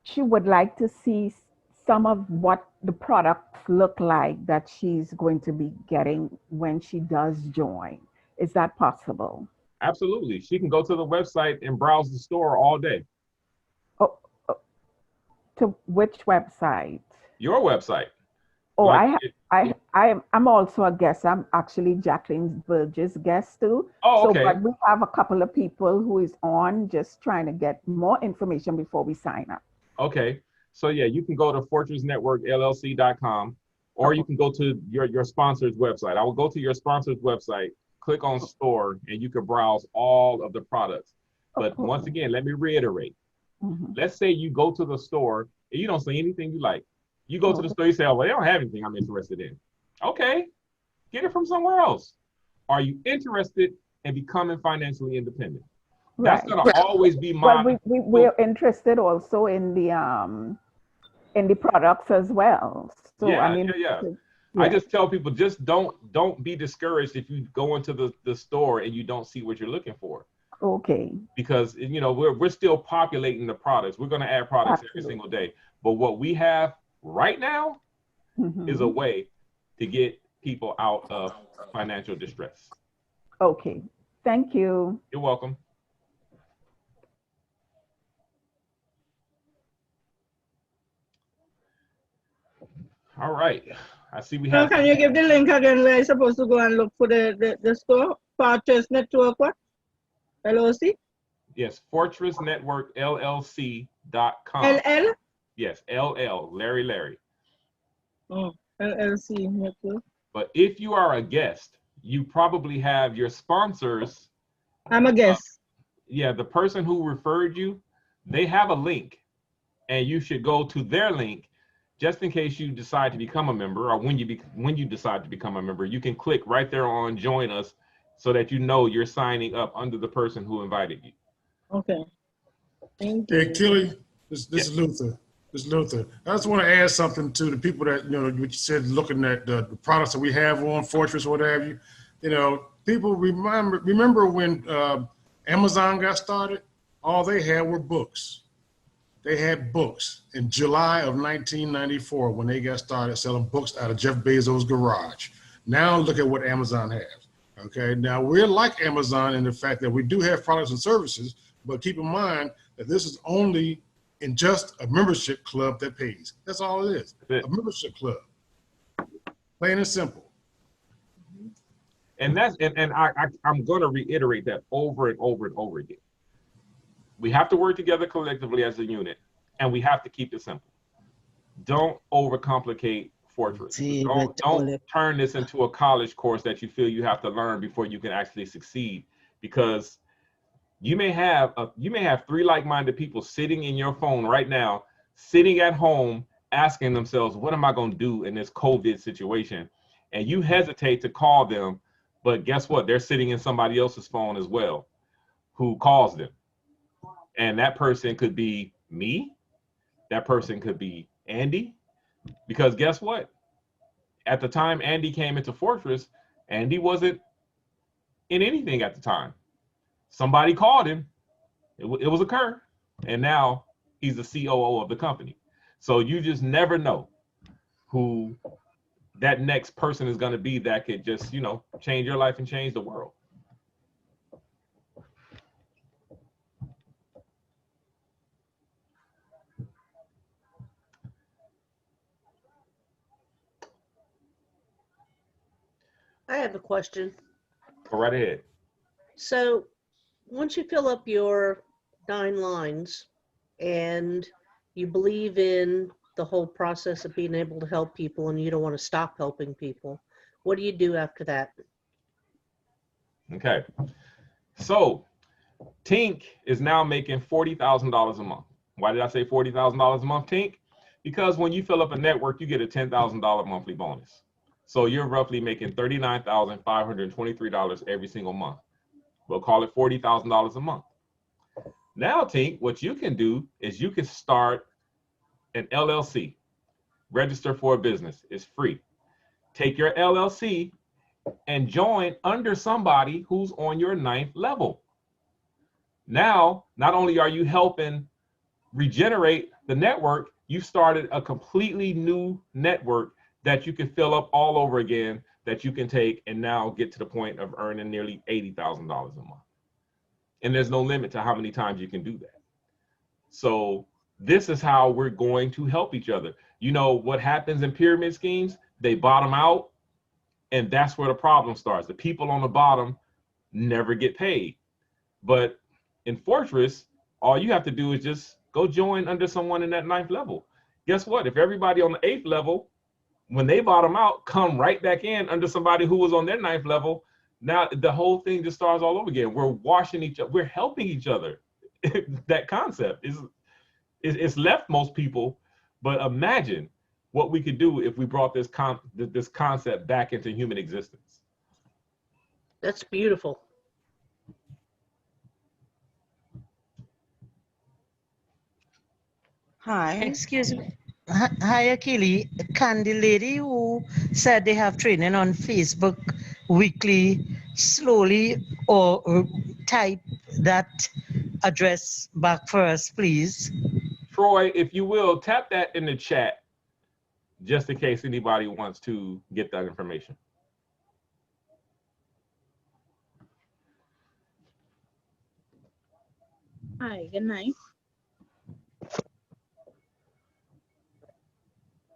she would like to see some of what the products look like that she's going to be getting when she does join. Is that possible? Absolutely. She can go to the website and browse the store all day. Oh, to which website? Your website. Oh, Like I'm also a guest. I'm actually Jacqueline Burgess' guest too. Oh, So, okay. but we have a couple of people who is on just trying to get more information before we sign up. Okay. So yeah, you can go to fortressnetworkllc.com, or you can go to your sponsor's website. I will go to your sponsor's website, click on store, and you can browse all of the products. But once again, let me reiterate. Let's say you go to the store and you don't see anything you like. You go to the store, you say, oh, well, they don't have anything I'm interested in. Okay, get it from somewhere else. Are you interested in becoming financially independent? That's gonna always be my. Well, we're interested also in the products as well. So Yeah, I mean, yeah. I just tell people, just don't be discouraged if you go into the store and you don't see what you're looking for. Okay. Because we're still populating the products. We're going to add products every single day. But what we have right now is a way to get people out of financial distress. Okay. Thank you. You're welcome. All right. I see we have. So can you give the link again where I'm supposed to go and look for the store? Fortress Network what? LLC? Yes, fortressnetworkllc.com. LL? Yes, LL, Larry. Oh, LLC Network. But if you are a guest, you probably have your sponsors. I'm a guest. Yeah, the person who referred you, they have a link, and you should go to their link just in case you decide to become a member, or when you decide to become a member, you can click right there on join us so that you know you're signing up under the person who invited you. Okay. Thank Hey, you. Kelly, this is Luther. This is Luther. I just want to add something to the people that, what you said, looking at the products that we have on Fortress or what have you. People remember when Amazon got started, all they had were books. They had books in July of 1994 when they got started selling books out of Jeff Bezos' garage. Now look at what Amazon has. Okay, now we're like Amazon in the fact that we do have products and services, but keep in mind that this is only in just a membership club that pays. That's all it is, a membership club. Plain and simple. And I'm going to reiterate that over and over and over again. We have to work together collectively as a unit, and we have to keep it simple. Don't overcomplicate Fortress. Don't turn this into a college course that you feel you have to learn before you can actually succeed, because you may have 3 like-minded people sitting in your phone right now, sitting at home, asking themselves, what am I going to do in this COVID situation? And you hesitate to call them, but guess what? They're sitting in somebody else's phone as well who calls them. And that person could be me. That person could be Andy. Because guess what? At the time Andy came into Fortress, Andy wasn't in anything at the time. Somebody called him. It was a Kerr. And now he's the COO of the company. So you just never know who that next person is going to be that could just, change your life and change the world. I have a question. Go right ahead. So once you fill up your 9 lines and you believe in the whole process of being able to help people and you don't want to stop helping people, what do you do after that? Okay. So Tink is now making $40,000 a month. Why did I say $40,000 a month, Tink? Because when you fill up a network, you get a $10,000 monthly bonus. So you're roughly making $39,523 every single month. We'll call it $40,000 a month. Now, Tink, what you can do is you can start an LLC, register for a business. It's free. Take your LLC and join under somebody who's on your 9th level. Now, not only are you helping regenerate the network, you started a completely new network that you can fill up all over again, that you can take and now get to the point of earning nearly $80,000 a month. And there's no limit to how many times you can do that. So this is how we're going to help each other. You know what happens in pyramid schemes? They bottom out, and that's where the problem starts. The people on the bottom never get paid. But in Fortress, all you have to do is just go join under someone in that 9th level. Guess what? If everybody on the 8th level, when they bottom out, come right back in under somebody who was on their 9th level, now the whole thing just starts all over again. We're washing each other. We're helping each other. That concept is left most people, but imagine what we could do if we brought this concept back into human existence. That's beautiful. Hi. Excuse me. Hi, Akili. Can the lady who said they have training on Facebook weekly slowly or type that address back for us, please? Troy, if you will, tap that in the chat just in case anybody wants to get that information. Hi, good night.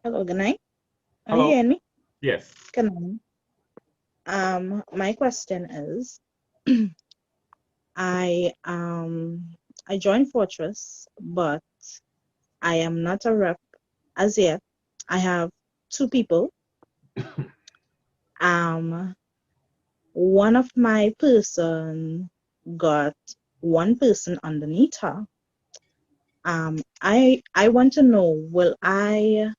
Hello, good night. Are Hello. you hearing me? Yes. Good night. My question is, I joined Fortress, but I am not a rep as yet. I have 2 people. One of my person got 1 person underneath her. I want to know, will I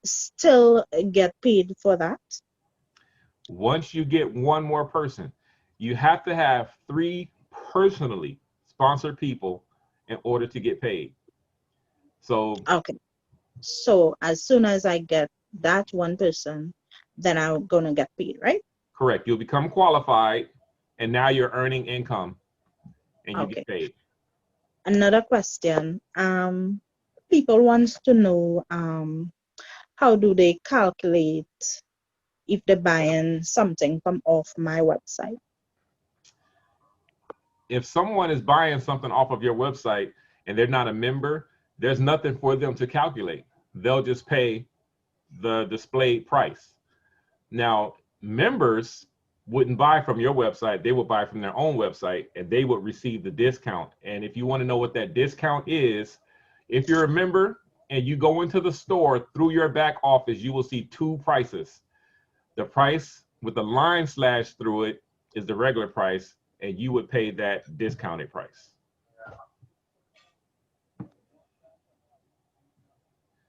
still get paid for that? Once you get 1 more person, you have to have 3 personally sponsored people in order to get paid. So okay, so as soon as I get that 1 person, then I'm gonna get paid, right? correct, you'll become qualified, and now you're earning income, and you get paid. Another question. People wants to know how do they calculate if they're buying something from off my website? If someone is buying something off of your website and they're not a member, there's nothing for them to calculate. They'll just pay the displayed price. Now, members wouldn't buy from your website. They would buy from their own website, and they would receive the discount. And if you want to know what that discount is, if you're a member and you go into the store through your back office, you will see 2 prices. The price with the line slash through it is the regular price, and you would pay that discounted price.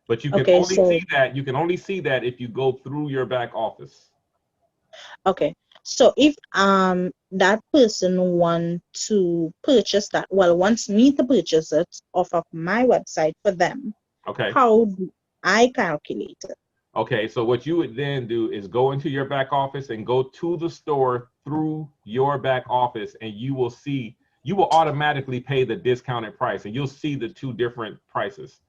But you can only see that, you can only see that if you go through your back office. Okay, so if that person want to purchase that, well, wants me to purchase it off of my website for them, Okay. how do I calculate it? Okay, so what you would then do is go into your back office and go to the store through your back office, and you will see, you will automatically pay the discounted price, and you'll see the 2 different prices.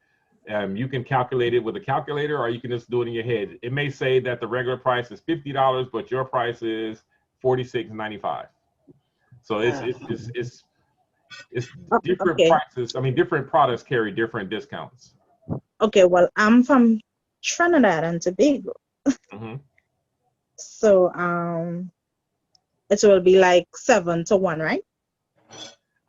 You can calculate it with a calculator, or you can just do it in your head. It may say that the regular price is $50, but your price is $46.95. So it's different prices. I mean, different products carry different discounts. Okay, well, I'm from Trinidad and Tobago. So it will be like 7 to 1, right?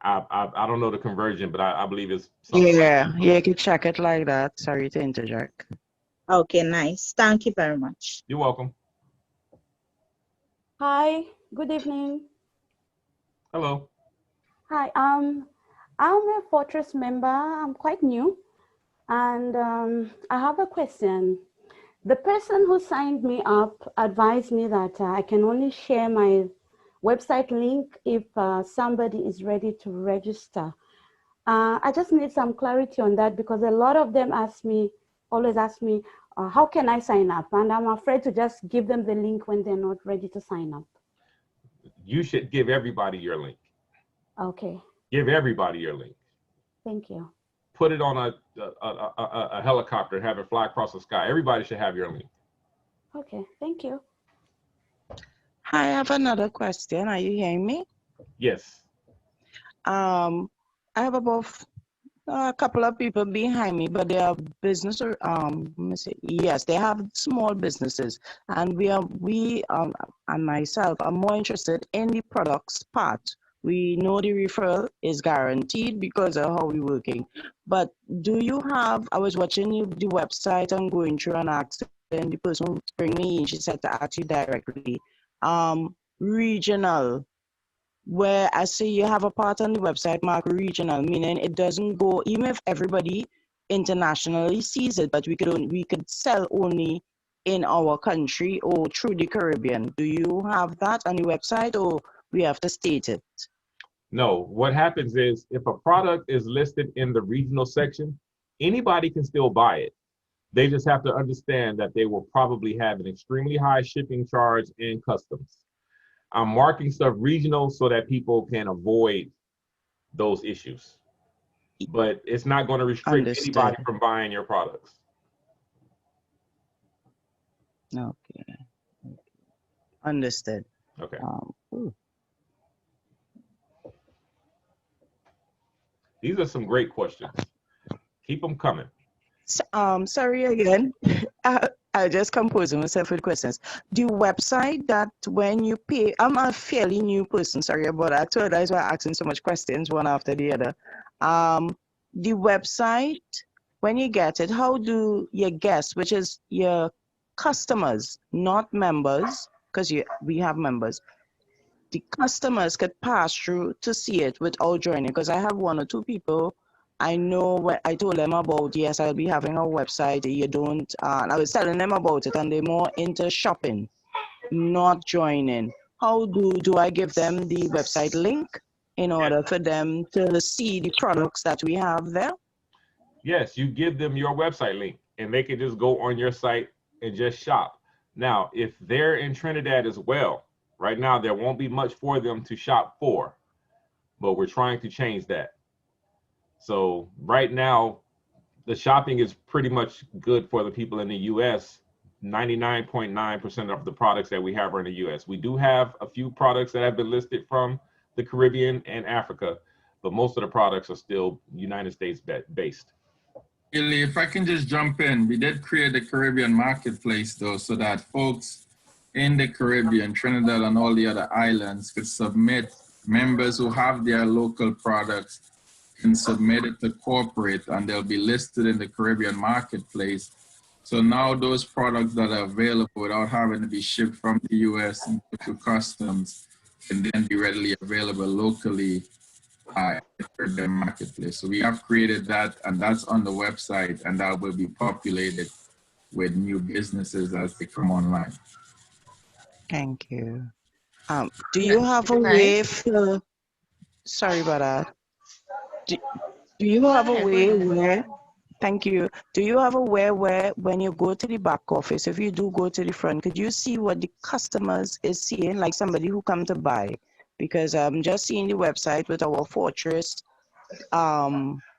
I don't know the conversion, but I believe it's something Yeah, like that. yeah, you can check it like that. Sorry to interject. Okay, nice. Thank you very much. You're welcome. Hi, good evening. Hello. Hi, I'm a Fortress member. I'm quite new, and I have a question. The person who signed me up advised me that I can only share my website link if somebody is ready to register. I just need some clarity on that because a lot of them always ask me, how can I sign up? And I'm afraid to just give them the link when they're not ready to sign up. You should give everybody your link. Okay, Give everybody your link. thank you. Put it on a helicopter, have it fly across the sky. Everybody should have your link. Okay, thank you. I have another question. Are you hearing me? Yes. I have about a couple of people behind me, but they are business or let me see. Yes, they have small businesses, and we and myself are more interested in the products part. We know the referral is guaranteed because of how we're working. But do you have? I was watching the website and going through and asking the person who bring me in. She said to ask you directly. Regional, where I see you have a part on the website mark regional, meaning it doesn't go, even if everybody internationally sees it, but we could sell only in our country or through the Caribbean. Do you have that on the website, or we have to state it? No, what happens is if a product is listed in the regional section, anybody can still buy it. They just have to understand that they will probably have an extremely high shipping charge and customs. I'm marking stuff regional so that people can avoid those issues. But it's not going to restrict anybody from buying your products. Okay. Understood. Okay. These are some great questions. Keep them coming. Sorry again. I just composing myself with questions. The website that when you pay, I'm a fairly new person, sorry about that. So that's why I'm asking so much questions one after the other. The website, when you get it, how do your guests, which is your customers, not members, because we have members, the customers could pass through to see it without joining? Because I have one or two people I know what I told them about, yes, I'll be having a website. You don't, I was telling them about it, and they're more into shopping, not joining. How do I give them the website link in order for them to see the products that we have there? Yes, you give them your website link and they can just go on your site and just shop. Now, if they're in Trinidad as well, right now there won't be much for them to shop for, but we're trying to change that. So right now, the shopping is pretty much good for the people in the US. 99.9% of the products that we have are in the US. We do have a few products that have been listed from the Caribbean and Africa, but most of the products are still United States based. Really, if I can just jump in, we did create the Caribbean marketplace though, so that folks in the Caribbean, Trinidad and all the other islands could submit. Members who have their local products can submit it to corporate and they'll be listed in the Caribbean marketplace. So now those products that are available without having to be shipped from the US and to customs can then be readily available locally in the Caribbean marketplace. So we have created that, and that's on the website, and that will be populated with new businesses as they come online. Thank you. Do you have a way for, sorry about that. Do you have a way where, thank you. Do you have a way where when you go to the back office, if you do go to the front, could you see what the customers is seeing, like somebody who come to buy? Because I'm just seeing the website with our Fortress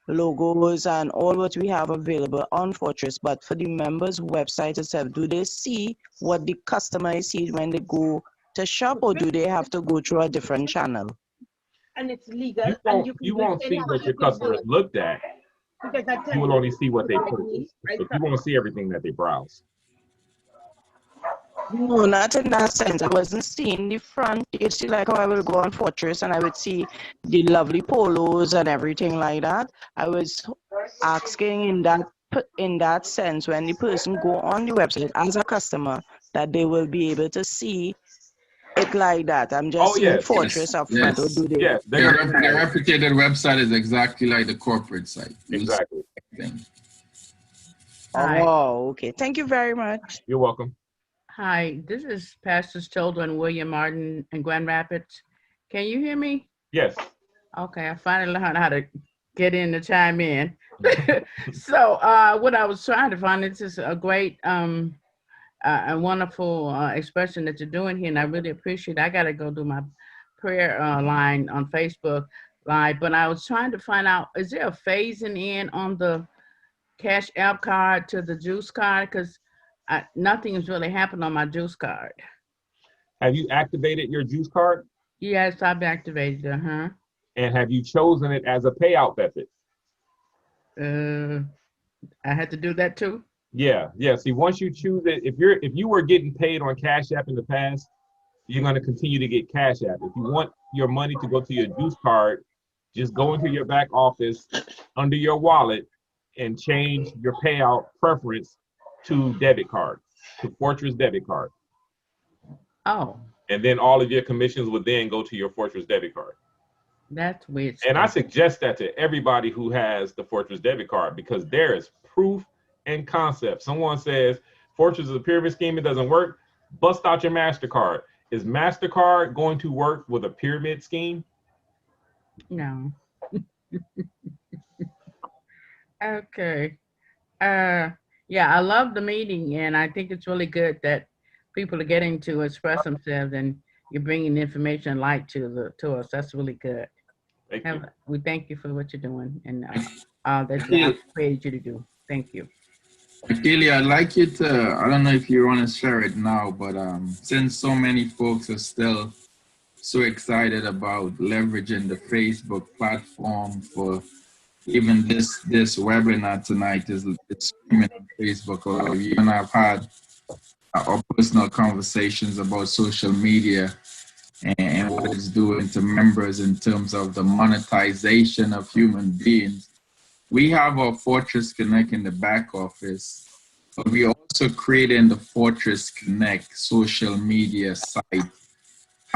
logos and all what we have available on Fortress, but for the members' website itself, do they see what the customer is seeing when they go to shop, or do they have to go through a different channel? And it's legal. You won't see what your customers looked at. You will only see what they purchased. So you won't see everything that they browse. No, not in that sense. I wasn't seeing the front. You see, like how I will go on Fortress and I would see the lovely polos and everything like that. I was asking in that sense, when the person go on the website as a customer, that they will be able to see it like that. I'm just seeing Fortress up front. Or do they? Yes. The replicated website is exactly like the corporate site. Exactly. Hi. Oh, okay. Thank you very much. You're welcome. Hi, this is Pastors Children, William Martin in Grand Rapids. Can you hear me? Yes. Okay, I finally learned how to get in to chime in. So what I was trying to find, this is a great a wonderful expression that you're doing here, and I really appreciate it. I got to go do my prayer line on Facebook Live, but I was trying to find out, is there a phasing in on the Cash App card to the Juice card? Because nothing has really happened on my Juice card. Have you activated your Juice card? Yes, I've activated it, And have you chosen it as a payout method? I had to do that too? Yeah. See, once you choose it, if you were getting paid on Cash App in the past, you're going to continue to get Cash App. If you want your money to go to your Juice card, just go into your back office under your wallet and change your payout preference to debit card, to Fortress debit card. Oh. And then all of your commissions would then go to your Fortress debit card. That's weird. And I suggest that to everybody who has the Fortress debit card, because there is proof and concept. Someone says Fortress is a pyramid scheme, it doesn't work. Bust out your MasterCard. Is MasterCard going to work with a pyramid scheme? No. Okay. Yeah, I love the meeting, and I think it's really good that people are getting to express themselves, and you're bringing information and light to us. That's really good. We thank you for what you're doing, and that God created you to do. Thank you. Keely, I'd like you to, I don't know if you want to share it now, but since so many folks are still so excited about leveraging the Facebook platform for even this webinar tonight is streaming on Facebook, or you and I've had our personal conversations about social media and what it's doing to members in terms of the monetization of human beings. We have our Fortress Connect in the back office, but we also creating the Fortress Connect social media site,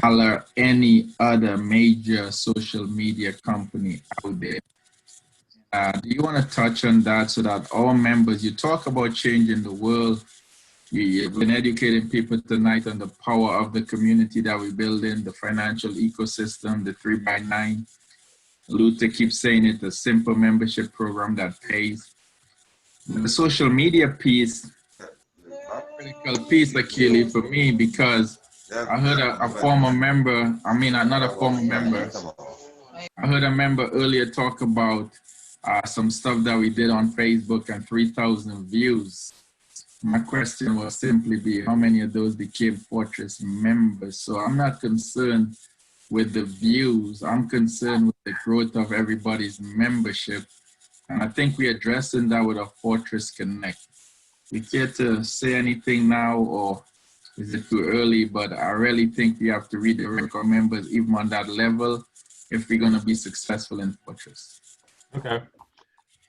holler any other major social media company out there. Do you want to touch on that so that our members, you talk about changing the world, you've been educating people tonight on the power of the community that we build in, the financial ecosystem, the 3x9. Luther keeps saying it's a simple membership program that pays. The social media piece, a critical piece, Akili, for me, because I heard a former member, not a former member, I heard a member earlier talk about some stuff that we did on Facebook and 3,000 views. My question will simply be, how many of those became Fortress members? So I'm not concerned with the views. I'm concerned with the growth of everybody's membership. And I think we're addressing that with a Fortress Connect. We care to say anything now, or is it too early? But I really think we have to redirect our members even on that level if we're going to be successful in Fortress. Okay.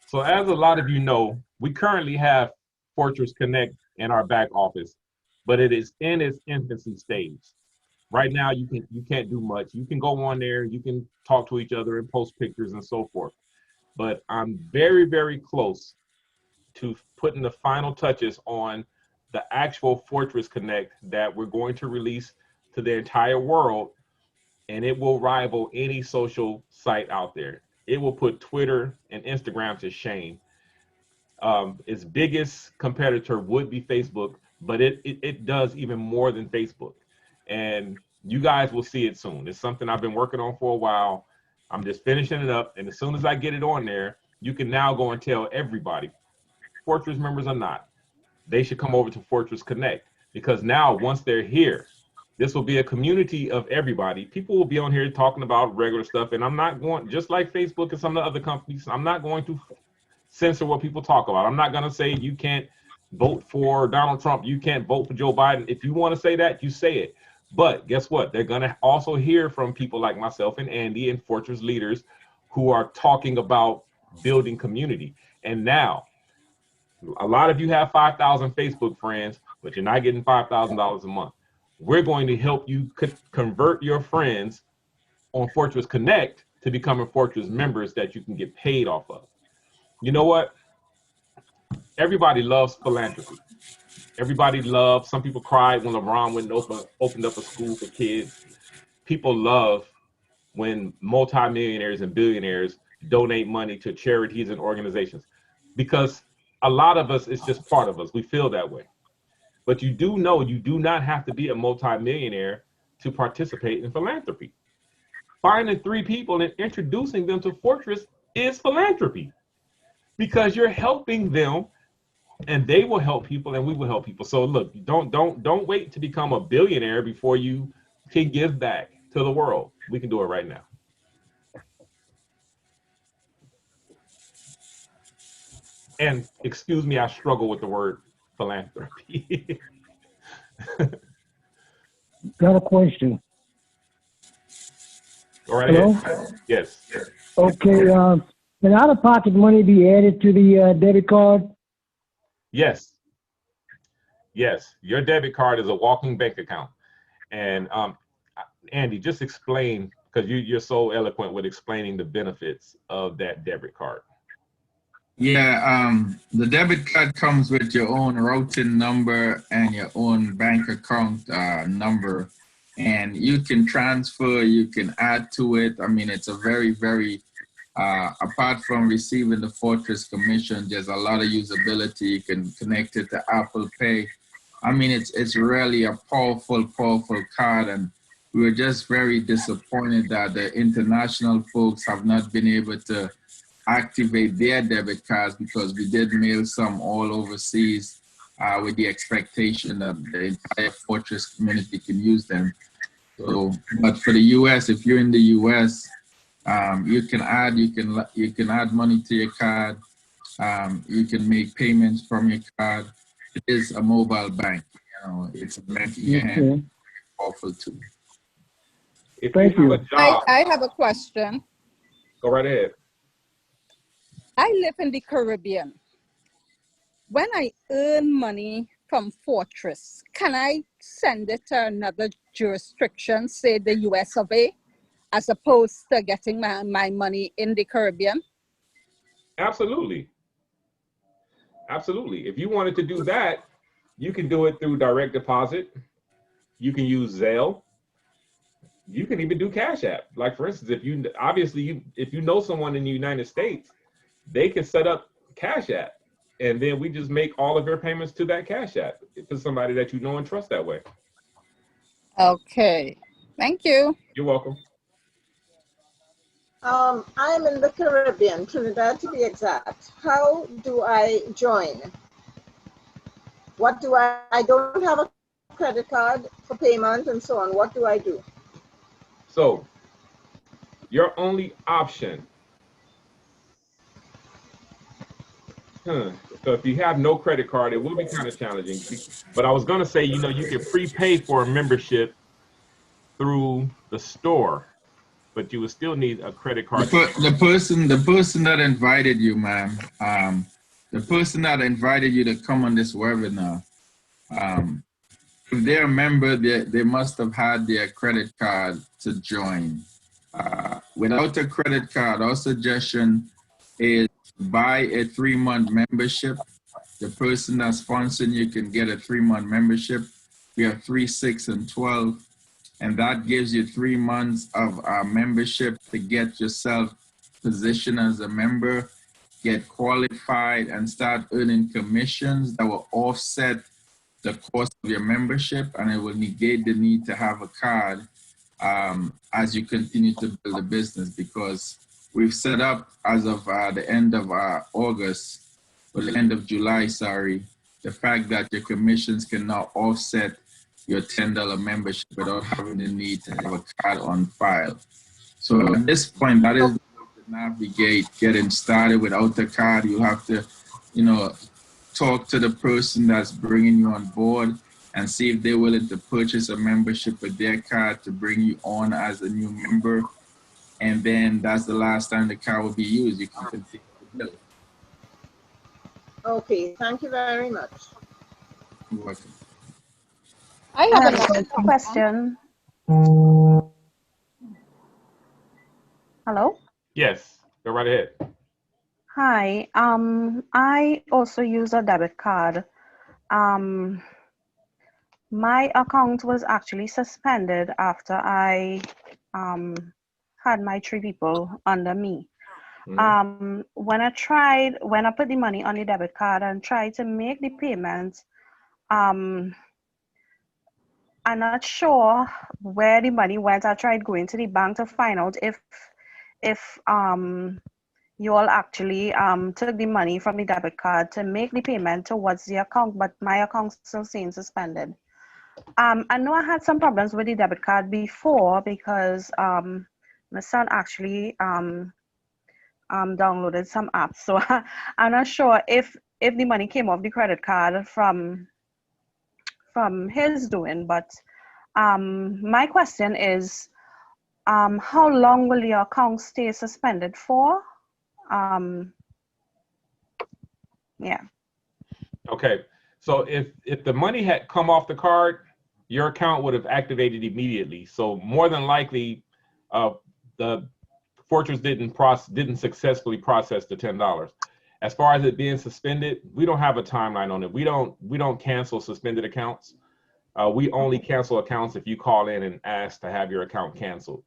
So as a lot of you know, we currently have Fortress Connect in our back office, but it is in its infancy stage. Right now, you can't do much. You can go on there, you can talk to each other and post pictures and so forth. But I'm very, very close to putting the final touches on the actual Fortress Connect that we're going to release to the entire world, and it will rival any social site out there. It will put Twitter and Instagram to shame. Its biggest competitor would be Facebook, but it does even more than Facebook. And you guys will see it soon. It's something I've been working on for a while. I'm just finishing it up. And as soon as I get it on there, you can now go and tell everybody, Fortress members or not, they should come over to Fortress Connect, because now once they're here, this will be a community of everybody. People will be on here talking about regular stuff. And I'm not going, just like Facebook and some of the other companies, I'm not going to censor what people talk about. I'm not going to say you can't vote for Donald Trump, you can't vote for Joe Biden. If you want to say that, you say it. But guess what? They're going to also hear from people like myself and Andy and Fortress leaders who are talking about building community. And now, a lot of you have 5,000 Facebook friends, but you're not getting $5,000 a month. We're going to help you convert your friends on Fortress Connect to becoming Fortress members that you can get paid off of. You know what? everybody loves philanthropy. Everybody loves, some people cried when LeBron went and opened up a school for kids. People love when multimillionaires and billionaires donate money to charities and organizations, because a lot of us, it's just part of us. We feel that way. But you do know you do not have to be a multimillionaire to participate in philanthropy. Finding 3 people and introducing them to Fortress is philanthropy, because you're helping them and they will help people and we will help people. So look, don't wait to become a billionaire before you can give back to the world. We can do it right now. And excuse me, I struggle with the word philanthropy. Got a question. All right. Hello? Yes. Okay. Can out-of-pocket money be added to the debit card? Yes. Yes. Your debit card is a walking bank account. And Andy, just explain, because you're so eloquent with explaining the benefits of that debit card. Yeah, the debit card comes with your own routing number and your own bank account number, and you can transfer, you can add to it. I mean, it's a very, very, apart from receiving the Fortress commission, there's a lot of usability. You can connect it to Apple Pay. I mean, it's really a powerful, powerful card, and we were just very disappointed that the international folks have not been able to activate their debit cards, because we did mail some all overseas with the expectation that the entire Fortress community can use them. So, but for the U.S., if you're in the U.S., you can add money to your card. You can make payments from your card. It is a mobile bank. You know, it's a bank in your hand. Powerful too. If Thank you you. have a job, I have a question. go right ahead. I live in the Caribbean. When I earn money from Fortress, can I send it to another jurisdiction, say the US of A, as opposed to getting my money in the Caribbean? Absolutely. Absolutely. If you wanted to do that, you can do it through direct deposit. You can use Zelle. You can even do Cash App. Like, for instance, if you know someone in the United States, they can set up Cash App, and then we just make all of your payments to that Cash App to somebody that you know and trust that way. Okay, thank you. You're welcome. I'm in the Caribbean, Trinidad to be exact. How do I join? What do I don't have a credit card for payment and so on. What do I do? So your only option, so if you have no credit card, it will be kind of challenging. But I was going to say, you can prepay for a membership through the store, but you would still need a credit card. The person that invited you, ma'am, the person that invited you to come on this webinar, if they're a member, they must have had their credit card to join. Without a credit card, our suggestion is buy a 3-month membership. The person that's sponsoring you can get a 3-month membership. We have 3, 6, and 12. And that gives you 3 months of membership to get yourself positioned as a member, get qualified, and start earning commissions that will offset the cost of your membership, and it will negate the need to have a card as you continue to build a business, because we've set up as of the end of August, or the end of July, sorry, the fact that your commissions can now offset your $10 membership without having the need to have a card on file. So at this point, that is the way to navigate getting started without the card. You have to, talk to the person that's bringing you on board and see if they're willing to purchase a membership with their card to bring you on as a new member. And then that's the last time the card will be used. You can continue to build. Okay, thank you very much. You're welcome. I I have have another a question. Hello? Yes, go right ahead. Hi. I also use a debit card. My account was actually suspended after I had my 3 people under me. When I put the money on the debit card and tried to make the payment, I'm not sure where the money went. I tried going to the bank to find out if you all actually took the money from the debit card to make the payment towards the account, but my account still seems suspended. I know I had some problems with the debit card before because my son actually downloaded some apps, so I'm not sure if the money came off the credit card from his doing. But my question is, how long will your account stay suspended for? Yeah. Okay, so if the money had come off the card, your account would have activated immediately. So more than likely, the Fortress didn't successfully process the $10. As far as it being suspended, we don't have a timeline on it. We don't cancel suspended accounts. We only cancel accounts if you call in and ask to have your account canceled.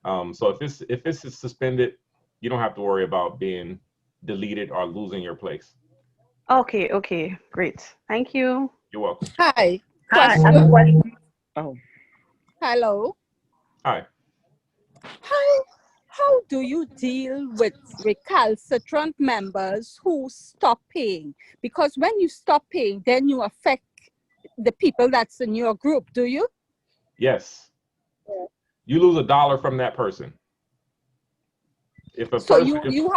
So if this is suspended, you don't have to worry about being deleted or losing your place. Okay, great. Thank you. You're welcome. Hi. Hi, I have a question. Oh. Hello. Hi. How do you deal with recalcitrant members who stop paying? Because when you stop paying, then you affect the people that's in your group, do you? Yes. You lose $1 from that person. If a So person, you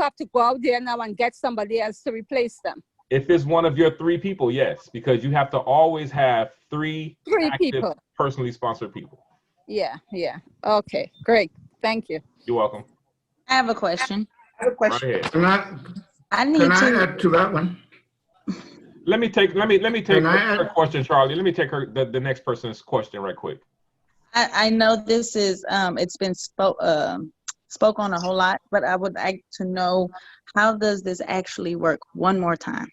have to go out there now and get somebody else to replace them. if it's one of your 3 people, yes, because you have to always have 3 active, people, personally sponsored people. Yeah. Okay, great. Thank you. You're welcome. I have a question. Right ahead. Can I add to that one? Let me take her question, Charlie. Let me take the next person's question right quick. I know this is it's been spoke on a whole lot, but I would like to know, how does this actually work one more time?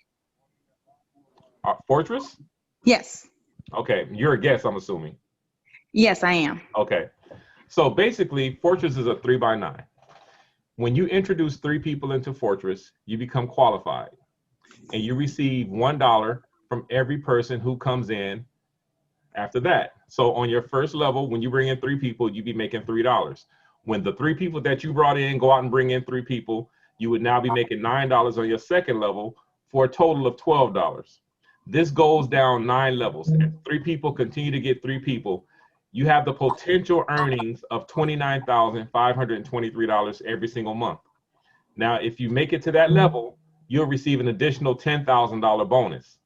Fortress? Yes. Okay, you're a guest, I'm assuming. Yes, I am. Okay, so basically Fortress is a 3x9. When you introduce 3 people into Fortress, you become qualified and you receive $1 from every person who comes in after that. So on your first level, when you bring in 3 people, you'd be making $3. When the 3 people that you brought in go out and bring in 3 people, you would now be making $9 on your second level for a total of $12. This goes down 9 levels. If 3 people continue to get 3 people, you have the potential earnings of $29,523 every single month. Now, if you make it to that level, you'll receive an additional $10,000 bonus.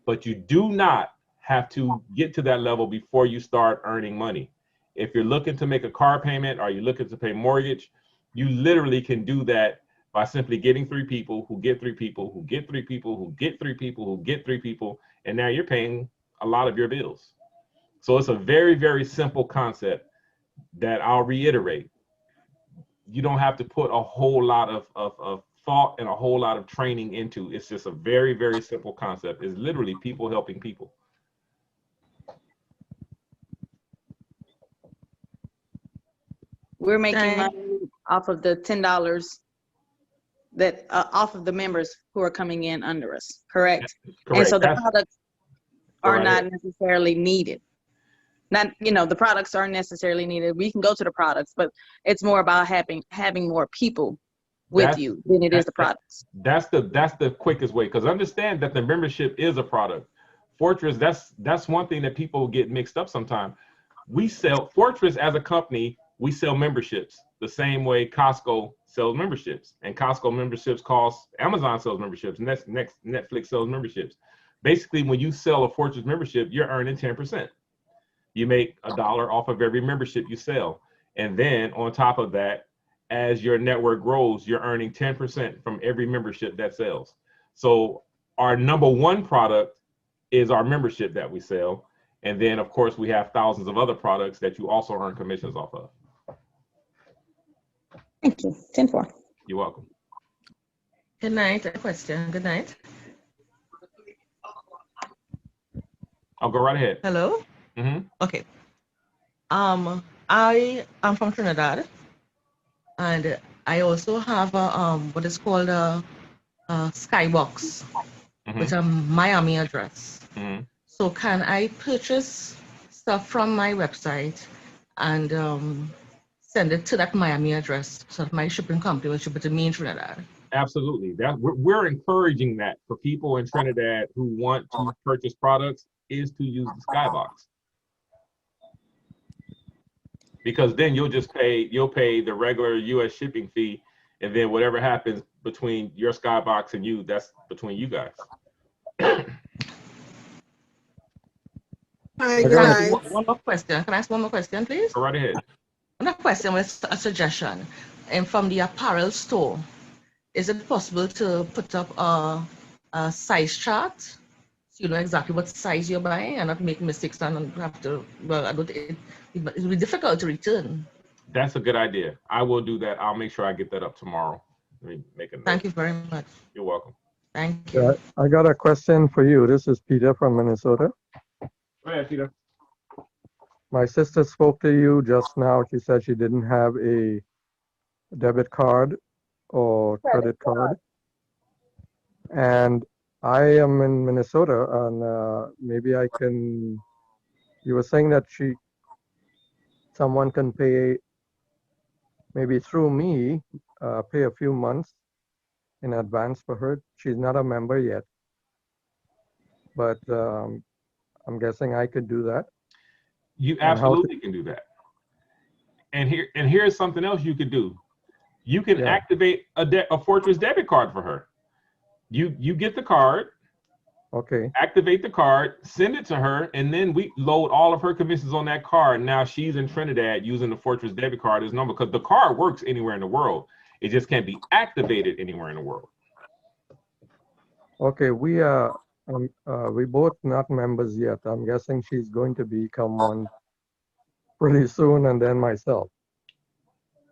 But you do not have to get to that level before you start earning money. If you're looking to make a car payment or you're looking to pay mortgage, you literally can do that by simply getting 3 people who get 3 people who get 3 people who get 3 people who get 3 people, and now you're paying a lot of your bills. So it's a very, very simple concept that I'll reiterate. You don't have to put a whole lot of thought and a whole lot of training into. It's just a very, very simple concept. It's literally people helping people. We're making money off of the $10 that off of the members who are coming in under us, correct? Correct. And so the products are not necessarily needed. The products aren't necessarily needed. We can go to the products, but it's more about having more people with you than it is the products. That's the quickest way, because understand that the membership is a product. Fortress, that's one thing that people get mixed up sometimes. We sell Fortress as a company. We sell memberships the same way Costco sells memberships, and Costco memberships cost. Amazon sells memberships, and Netflix sells memberships. Basically, when you sell a Fortress membership, you're earning 10%. You make $1 off of every membership you sell, and then on top of that, as your network grows, you're earning 10% from every membership that sells. So our number 1 product is our membership that we sell, and then of course we have thousands of other products that you also earn commissions off of. Thank you. 10-4. You're welcome. Good night. A question. Good night. I'll go right ahead. Hello. Mm-hmm. Okay. I am from Trinidad, and I also have a what is called a skybox with a Miami address. Mm-hmm. So can I purchase stuff from my website and send it to that Miami address so that my shipping company will ship it to me in Trinidad? Absolutely. We're encouraging that for people in Trinidad who want to purchase products is to use the Skybox. Because then you'll pay the regular US shipping fee, and then whatever happens between your Skybox and you, that's between you guys. Hi, good night. One more question. Can I ask one more question, please? Go right ahead. Another question was a suggestion. And from the apparel store, is it possible to put up a size chart so you know exactly what size you're buying and not make mistakes and have to, well, it will be difficult to return. That's a good idea. I will do that. I'll make sure I get that up tomorrow. Let me make a note. Thank you very much. You're welcome. Thank you. Yeah, I got a question for you. This is Peter from Minnesota. Go ahead, Peter. My sister spoke to you just now. She said she didn't have a debit card or credit card. And I am in Minnesota, and maybe I can, you were saying that someone can pay maybe through me, pay a few months in advance for her. She's not a member yet, but I'm guessing I could do that. You absolutely can do that. And here's something else you could do. You can activate a Fortress debit card for her. You get the card. Okay. Activate the card, send it to her, and then we load all of her commissions on that card. Now she's in Trinidad using the Fortress debit card as number, because the card works anywhere in the world. It just can't be activated anywhere in the world. Okay, we both not members yet. I'm guessing she's going to become one pretty soon, and then myself.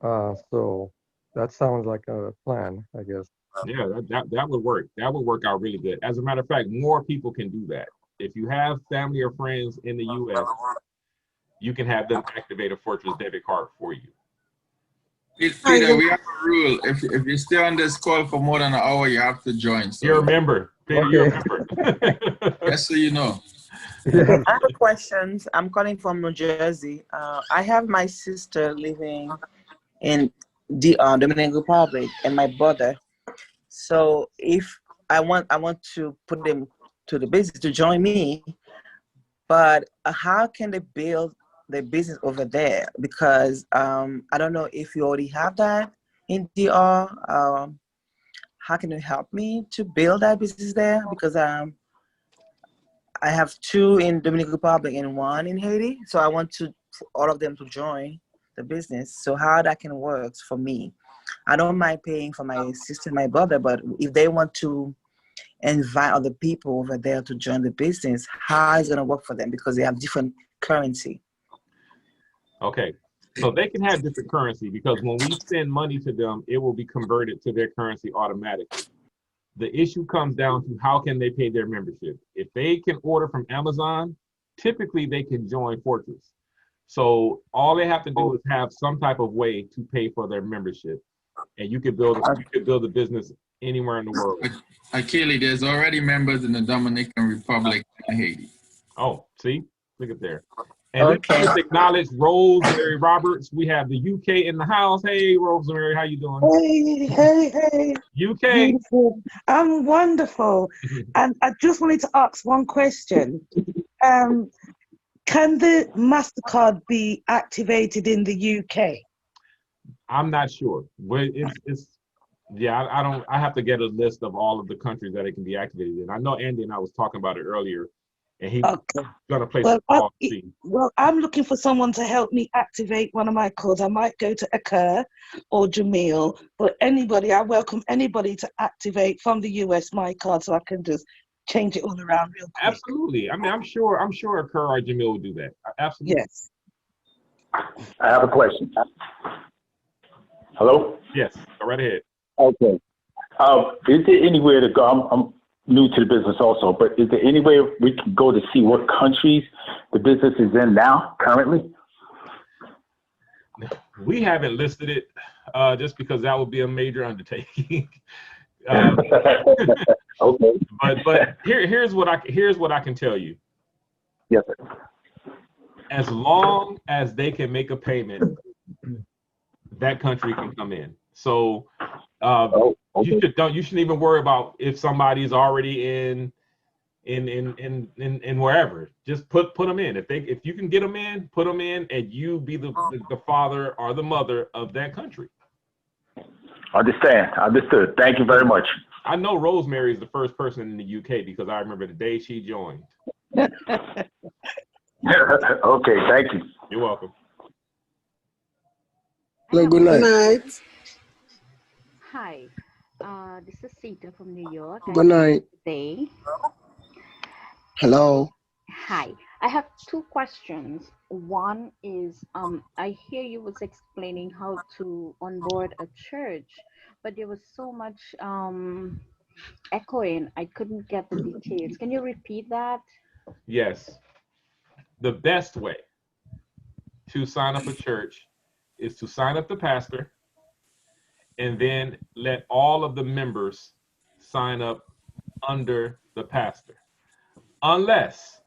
So that sounds like a plan, I guess. Yeah, that would work. That would work out really good. As a matter of fact, more people can do that. If you have family or friends in the US, you can have them activate a Fortress debit card for you. Peter, we have a rule. If you stay on this call for more than an hour, you have to join. So you're a member. Peter, you're a member. Just so you know. I have a question. I'm calling from New Jersey. I have my sister living in the Dominican Republic and my brother. So if I want to put them to the business to join me, but how can they build their business over there? Because I don't know if you already have that in DR. How can you help me to build that business there? Because I have 2 in Dominican Republic and 1 in Haiti. So I want all of them to join the business. So how that can work for me? I don't mind paying for my sister and my brother, but if they want to invite other people over there to join the business, how is it going to work for them? Because they have different currency. Okay, so they can have different currency, because when we send money to them, it will be converted to their currency automatically. The issue comes down to how can they pay their membership. If they can order from Amazon, typically they can join Fortress. So all they have to do is have some type of way to pay for their membership, and you could build a business anywhere in the world. Akili, there's already members in the Dominican Republic and Haiti. Oh, see, look at there. And let's just acknowledge Rosemary Roberts. We have the UK in the house. Hey, Rosemary, how you doing? Hey. UK. Beautiful. I'm wonderful. And I just wanted to ask one question. Can the MasterCard be activated in the UK? I'm not sure. But I have to get a list of all of the countries that it can be activated in. I know Andy and I was talking about it earlier, and he's going to place a call. Well, I'm looking for someone to help me activate one of my cards. I might go to Akir or Jamil, but I welcome anybody to activate from the US my card so I can just change it all around real quick. Absolutely. I mean, I'm sure Akir or Jamil will do that. Absolutely. Yes. I have a question. Hello? Yes, go right ahead. Okay. Is there anywhere to go? I'm new to the business also, but is there anywhere we can go to see what countries the business is in now, currently? We haven't listed it just because that would be a major undertaking. Okay. But here's what I can tell you. Yes, sir. As long as they can make a payment, that country can come in. So Okay. you shouldn't even worry about if somebody's already in wherever. Just put them in. If you can get them in, put them in, and you be the father or the mother of that country. Understood. Thank you very much. I know Rosemary is the first person in the UK because I remember the day she joined. Okay, thank you. You're welcome. Hello, good night. Hi, this is Sita from New York. Good night. Today. Hello. Hi, I have two questions. One is, I hear you was explaining how to onboard a church, but there was so much echoing. I couldn't get the details. Can you repeat that? Yes. The best way to sign up a church is to sign up the pastor and then let all of the members sign up under the pastor. Unless,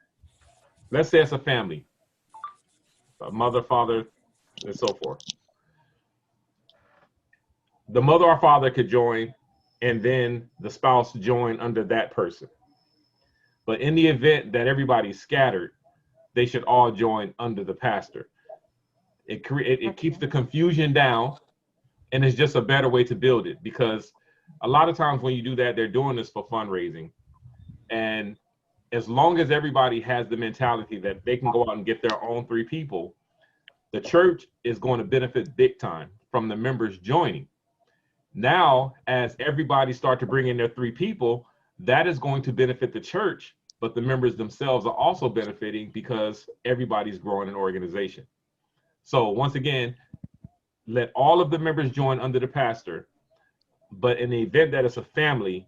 let's say it's a family, a mother, father, and so forth. The mother or father could join and then the spouse join under that person. But in the event that everybody's scattered, they should all join under the pastor. It keeps the confusion down, and it's just a better way to build it, because a lot of times when you do that, they're doing this for fundraising. And as long as everybody has the mentality that they can go out and get their own 3 people, the church is going to benefit big time from the members joining. Now, as everybody start to bring in their 3 people, that is going to benefit the church, but the members themselves are also benefiting because everybody's growing an organization. So once again, let all of the members join under the pastor, but in the event that it's a family,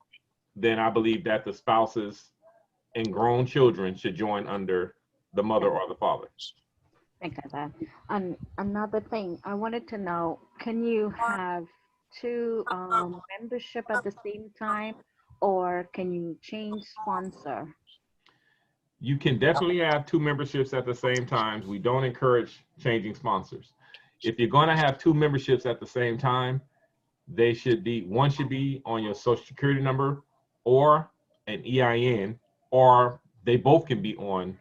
then I believe that the spouses and grown children should join under the mother or the father. I got that. And another thing, I wanted to know, can you have 2 membership at the same time, or can you change sponsor? You can definitely have 2 memberships at the same time. We don't encourage changing sponsors. If you're going to have 2 memberships at the same time, one should be on your social security number or an EIN, or they both can be on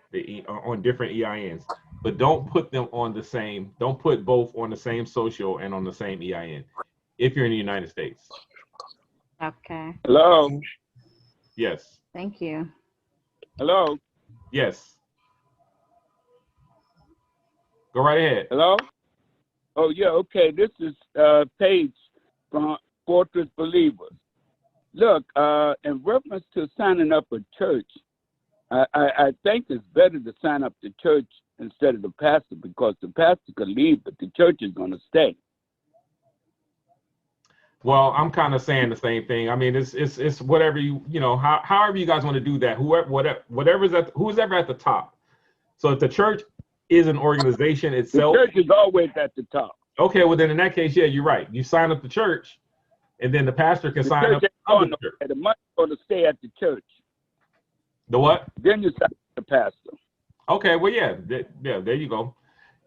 different EINs. But don't put them on the same. Don't put both on the same social and on the same EIN if you're in the United States. Okay. Hello. Yes. Thank you. Hello. Yes. Go right ahead. Hello. Oh yeah. Okay. This is Paige from Fortress Believers. Look, in reference to signing up a church, I think it's better to sign up the church instead of the pastor, because the pastor could leave, but the church is going to stay. Well, I'm kind of saying the same thing. I mean, it's whatever however you guys want to do that. Whoever's at the top. So if the church is an organization itself, the church is always at the top. Okay, well then in that case, yeah, you're right. You sign up the church, and then the pastor can sign up under the church. The money's going to stay at the church. The what? Then you sign up the pastor. Okay, well, yeah, there you go.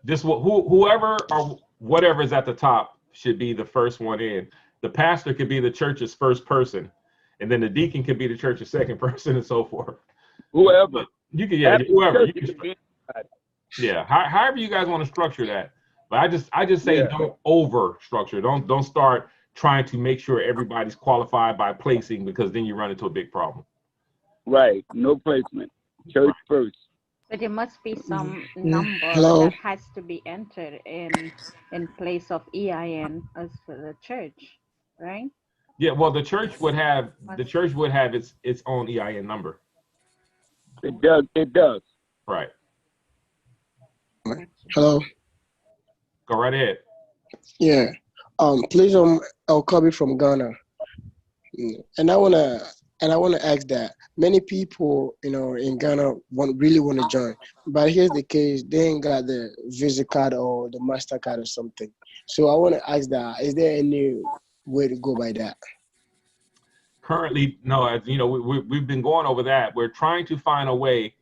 Just whoever or whatever is at the top should be the first one in. The pastor could be the church's first person, and then the deacon could be the church's second person, and so forth. Whoever. You can, yeah, whoever. However you guys want to structure that. But I just say don't over structure. Don't start trying to make sure everybody's qualified by placing, because then you run into a big problem. Right. No placement. Church first. But there must be some number that has to be entered in place of EIN as for the church, right? Yeah, well, the church would have its own EIN number. It does. It does. Right. Hello. Go right ahead. Yeah. Please, I'll call you from Ghana. And I wanna ask that many people, in Ghana really want to join, but here's the case: they ain't got the Visa card or the Mastercard or something. So I want to ask that: is there any way to go by that? Currently, no. As you know, we've been going over that. We're trying to find a way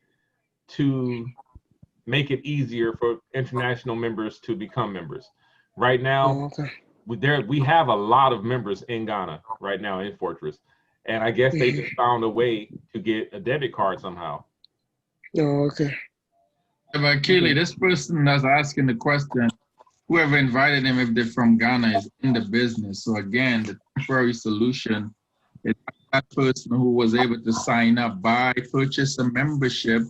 to make it easier for international members to become members. Right now, we have a lot of members in Ghana right now in Fortress, and I guess they just found a way to get a debit card somehow. Oh, okay. But Keely, this person that's asking the question, whoever invited him, if they're from Ghana, is in the business. So again, the temporary solution is that person who was able to sign up, purchase a membership,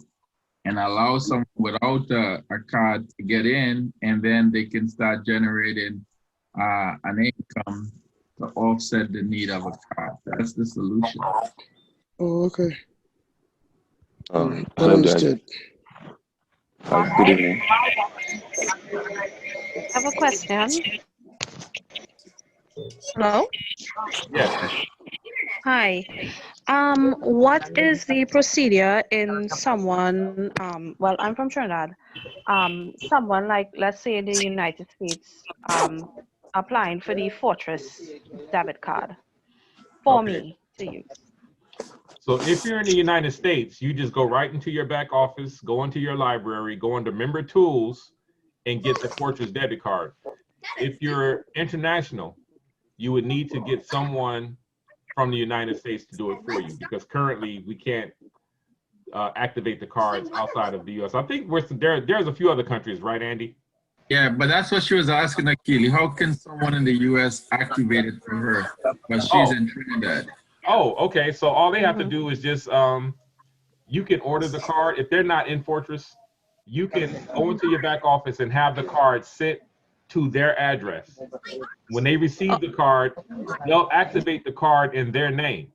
and allow someone without a card to get in, and then they can start generating an income to offset the need of a card. That's the solution. Oh, okay. Hello, Understood. Good evening. I have a question. Hello? Yes. Hi. What is the procedure in someone, well, I'm from Trinidad, someone like, let's say in the United States, applying for the Fortress debit card for me to use? So if you're in the United States, you just go right into your back office, go into your library, go into member tools, and get the Fortress debit card. If you're international, you would need to get someone from the United States to do it for you, because currently we can't activate the cards outside of the U.S. I think there's a few other countries, right, Andy? Yeah, but that's what she was asking, Akili. How can someone in the U.S. activate it for her? But she's in Trinidad. Oh, okay. So all they have to do is just, you can order the card. If they're not in Fortress, you can go into your back office and have the card sent to their address. When they receive the card, they'll activate the card in their name.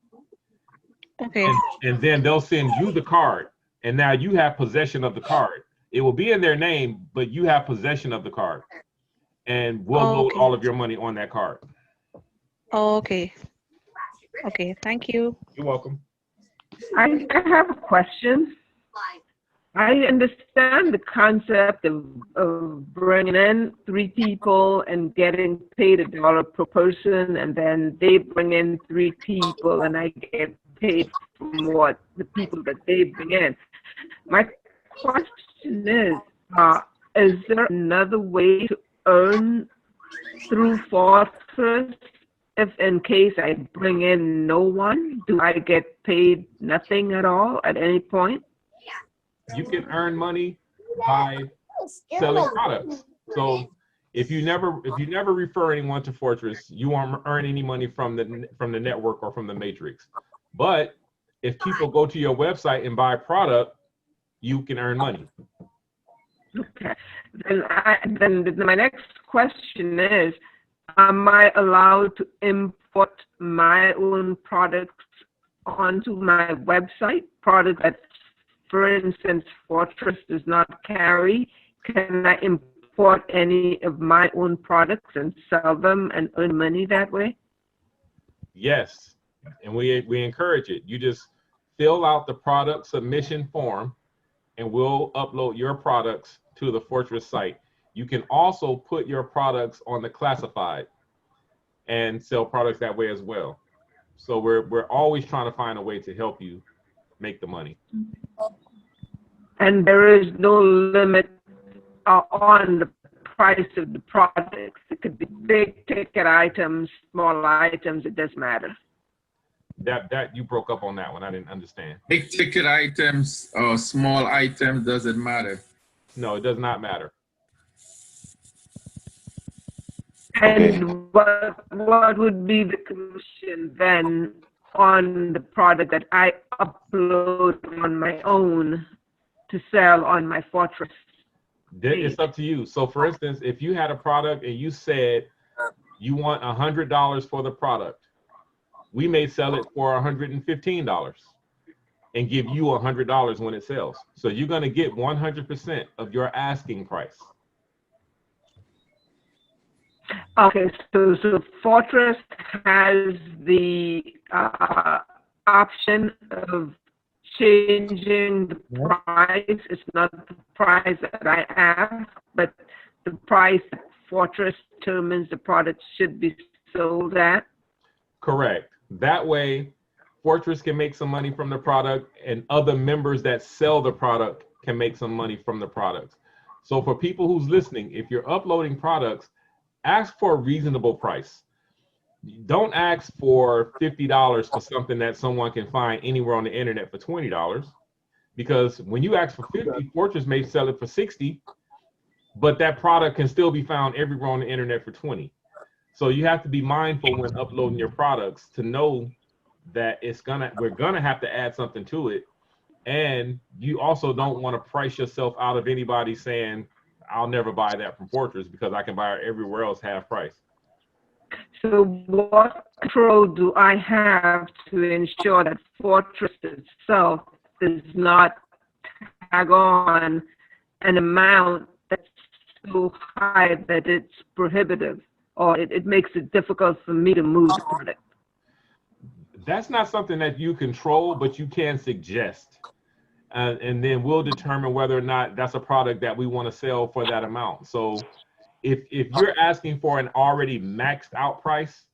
Okay. And then they'll send you the card. And now you have possession of the card. It will be in their name, but you have possession of the card. And we'll load all of your money on that card. Oh, okay. Okay, thank you. You're welcome. I have a question. I understand the concept of bringing in 3 people and getting paid $1 per person, and then they bring in 3 people and I get paid from what the people that they bring in. My question is there another way to earn through Fortress? If in case I bring in no one, do I get paid nothing at all at any point? You can earn money by selling products. So if you never refer anyone to Fortress, you won't earn any money from the network or from the matrix. But if people go to your website and buy product, you can earn money. Okay. Then my next question is, am I allowed to import my own products onto my website? Product that, for instance, Fortress does not carry. Can I import any of my own products and sell them and earn money that way? Yes, and we encourage it. You just fill out the product submission form, and we'll upload your products to the Fortress site. You can also put your products on the classified and sell products that way as well. So we're always trying to find a way to help you make the money. And there is no limit on the price of the products. It could be big ticket items, small items, it doesn't matter. That you broke up on that one. I didn't understand. Big ticket items or small items, doesn't matter. No, it does not matter. And what would be the commission then on the product that I upload on my own to sell on my Fortress? It's up to you. So for instance, if you had a product and you said you want $100 for the product, we may sell it for $115 and give you $100 when it sells. So you're going to get 100% of your asking price. Okay, so Fortress has the option of changing the price. It's not the price that I ask, but the price that Fortress determines the product should be sold at. Correct. That way, Fortress can make some money from the product, and other members that sell the product can make some money from the products. So for people who's listening, if you're uploading products, ask for a reasonable price. Don't ask for $50 for something that someone can find anywhere on the internet for $20. Because when you ask for 50, Fortress may sell it for 60, but that product can still be found everywhere on the internet for 20. So you have to be mindful when uploading your products to know that we're gonna have to add something to it. And you also don't want to price yourself out of anybody saying, I'll never buy that from Fortress because I can buy it everywhere else half price. So what control do I have to ensure that Fortress itself does not tag on an amount that's so high that it's prohibitive, or it makes it difficult for me to move the product? That's not something that you control, but you can suggest. And then we'll determine whether or not that's a product that we want to sell for that amount. So if you're asking for an already maxed out price,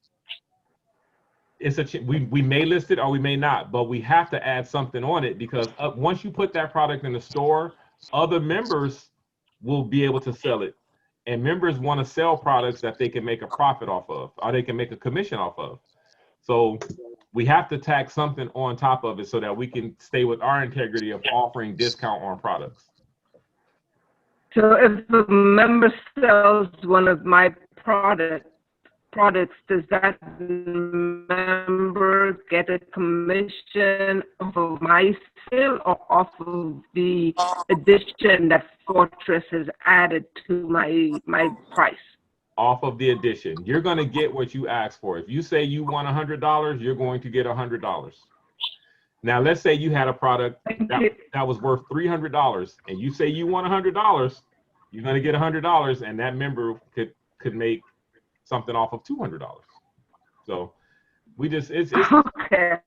we may list it or we may not, but we have to add something on it because once you put that product in the store, other members will be able to sell it. And members want to sell products that they can make a profit off of, or they can make a commission off of. So we have to tack something on top of it so that we can stay with our integrity of offering discount on products. So if a member sells one of my products, does that member get a commission off of my sale or off of the addition that Fortress has added to my price? Off of the addition. You're going to get what you ask for. If you say you want $100, you're going to get $100. Now, let's say you had a product that was worth $300 and you say you want $100, you're going to get $100, and that member could make something off of $200. So we just, it's okay.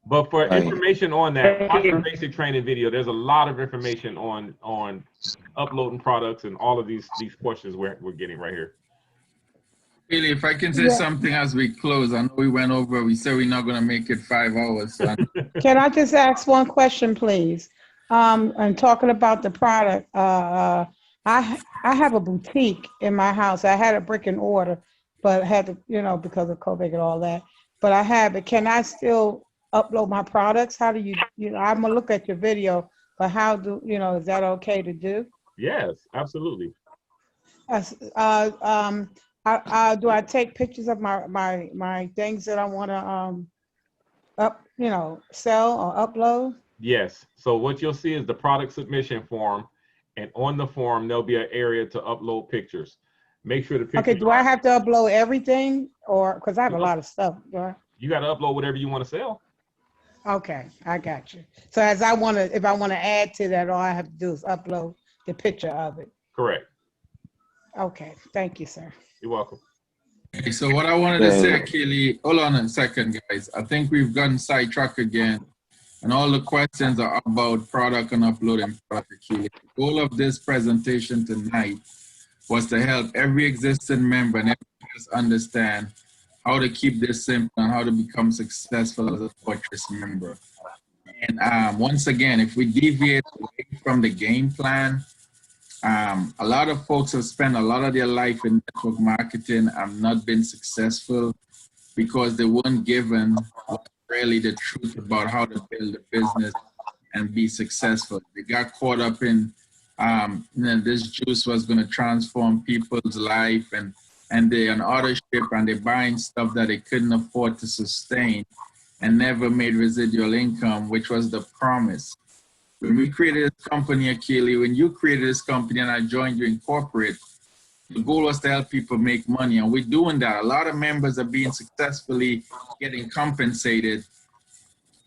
But for information on that, watch the basic training video. There's a lot of information on uploading products and all of these questions we're getting right here. Really, if I can say something as we close, I know we went over, we said we're not going to make it 5 hours. So Can I just ask one question, please? And talking about the product, I have a boutique in my house. I had a brick and mortar, but I had to, because of COVID and all that. But I have it. Can I still upload my products? How do you I'm gonna look at your video, but how do is that okay to do? Yes, absolutely. Do I take pictures of my things that I want to sell or upload? Yes. So what you'll see is the product submission form, and on the form there'll be an area to upload pictures. Make sure the pictures. Okay. Do I have to upload everything, or because I have a lot of stuff? You got to upload whatever you want to sell. Okay, I got you. So if I want to add to that, all I have to do is upload the picture of it. Correct. Okay, thank you, sir. You're welcome. Okay, so what I wanted to say, Keely, hold on a second, guys. I think we've gotten sidetracked again, and all the questions are about product and uploading product, Keely. The goal of this presentation tonight was to help every existing member and everyone else understand how to keep this simple and how to become successful as a Fortress member. And once again, if we deviate away from the game plan, a lot of folks have spent a lot of their life in network marketing and not been successful because they weren't given really the truth about how to build a business and be successful. They got caught up in this juice was going to transform people's life, and they're on auto ship and they're buying stuff that they couldn't afford to sustain and never made residual income, which was the promise. When we created this company, Akili, when you created this company and I joined you in corporate, the goal was to help people make money, and we're doing that. A lot of members are being successfully getting compensated,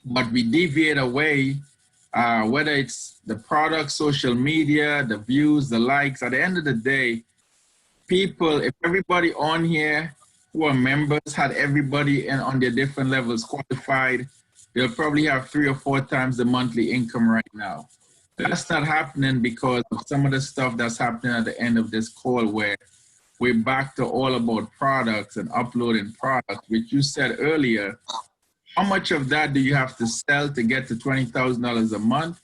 but we deviate away whether it's the product, social media, the views, the likes. At the end of the day, people, if everybody on here who are members had everybody on their different levels qualified, they'll probably have 3 or 4 times the monthly income right now. That's not happening because of some of the stuff that's happening at the end of this call, where we're back to all about products and uploading products, which you said earlier. How much of that do you have to sell to get to $20,000 a month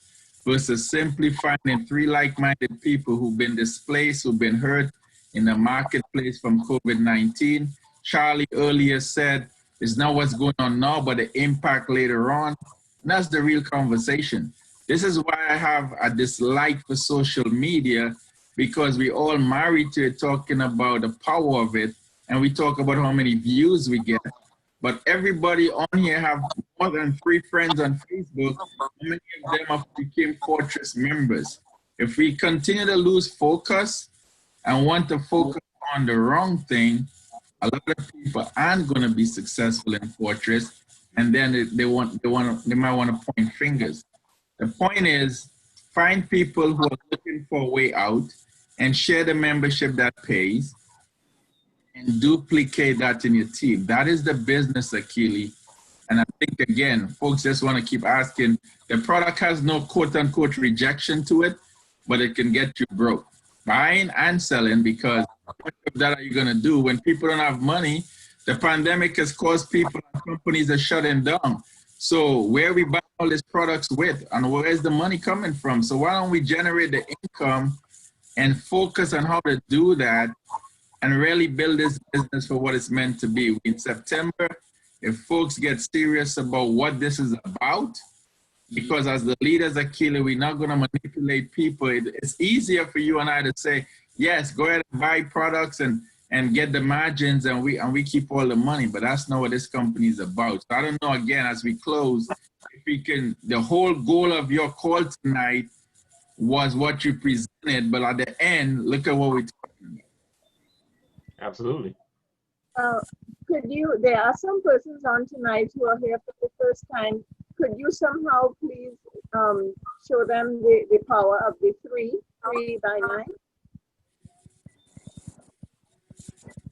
versus simply finding 3 like-minded people who've been displaced, who've been hurt in the marketplace from COVID-19? Charlie earlier said it's not what's going on now, but the impact later on. And that's the real conversation. This is why I have a dislike for social media, because we all married to it, talking about the power of it, and we talk about how many views we get. But everybody on here have more than 3 friends on Facebook. How many of them have become Fortress members? If we continue to lose focus and want to focus on the wrong thing, a lot of people aren't going to be successful in Fortress, and then they might want to point fingers. The point is, find people who are looking for a way out and share the membership that pays and duplicate that in your team. That is the business, Akili. And I think, again, folks just want to keep asking. The product has no quote-unquote rejection to it, but it can get you broke. Buying and selling, because what of that are you going to do when people don't have money? The pandemic has caused people and companies to shutting down. So where are we buying all these products with, and where is the money coming from? So why don't we generate the income and focus on how to do that and really build this business for what it's meant to be? In September, if folks get serious about what this is about, because as the leaders of Akili, we're not going to manipulate people. It's easier for you and I to say, yes, go ahead and buy products and get the margins, and we keep all the money. But that's not what this company is about. So I don't know, again, as we close, if we can, the whole goal of your call tonight was what you presented, but at the end, look at what we're talking about. Absolutely. There are some persons on tonight who are here for the first time. Could you somehow please show them the power of the 3 by 9?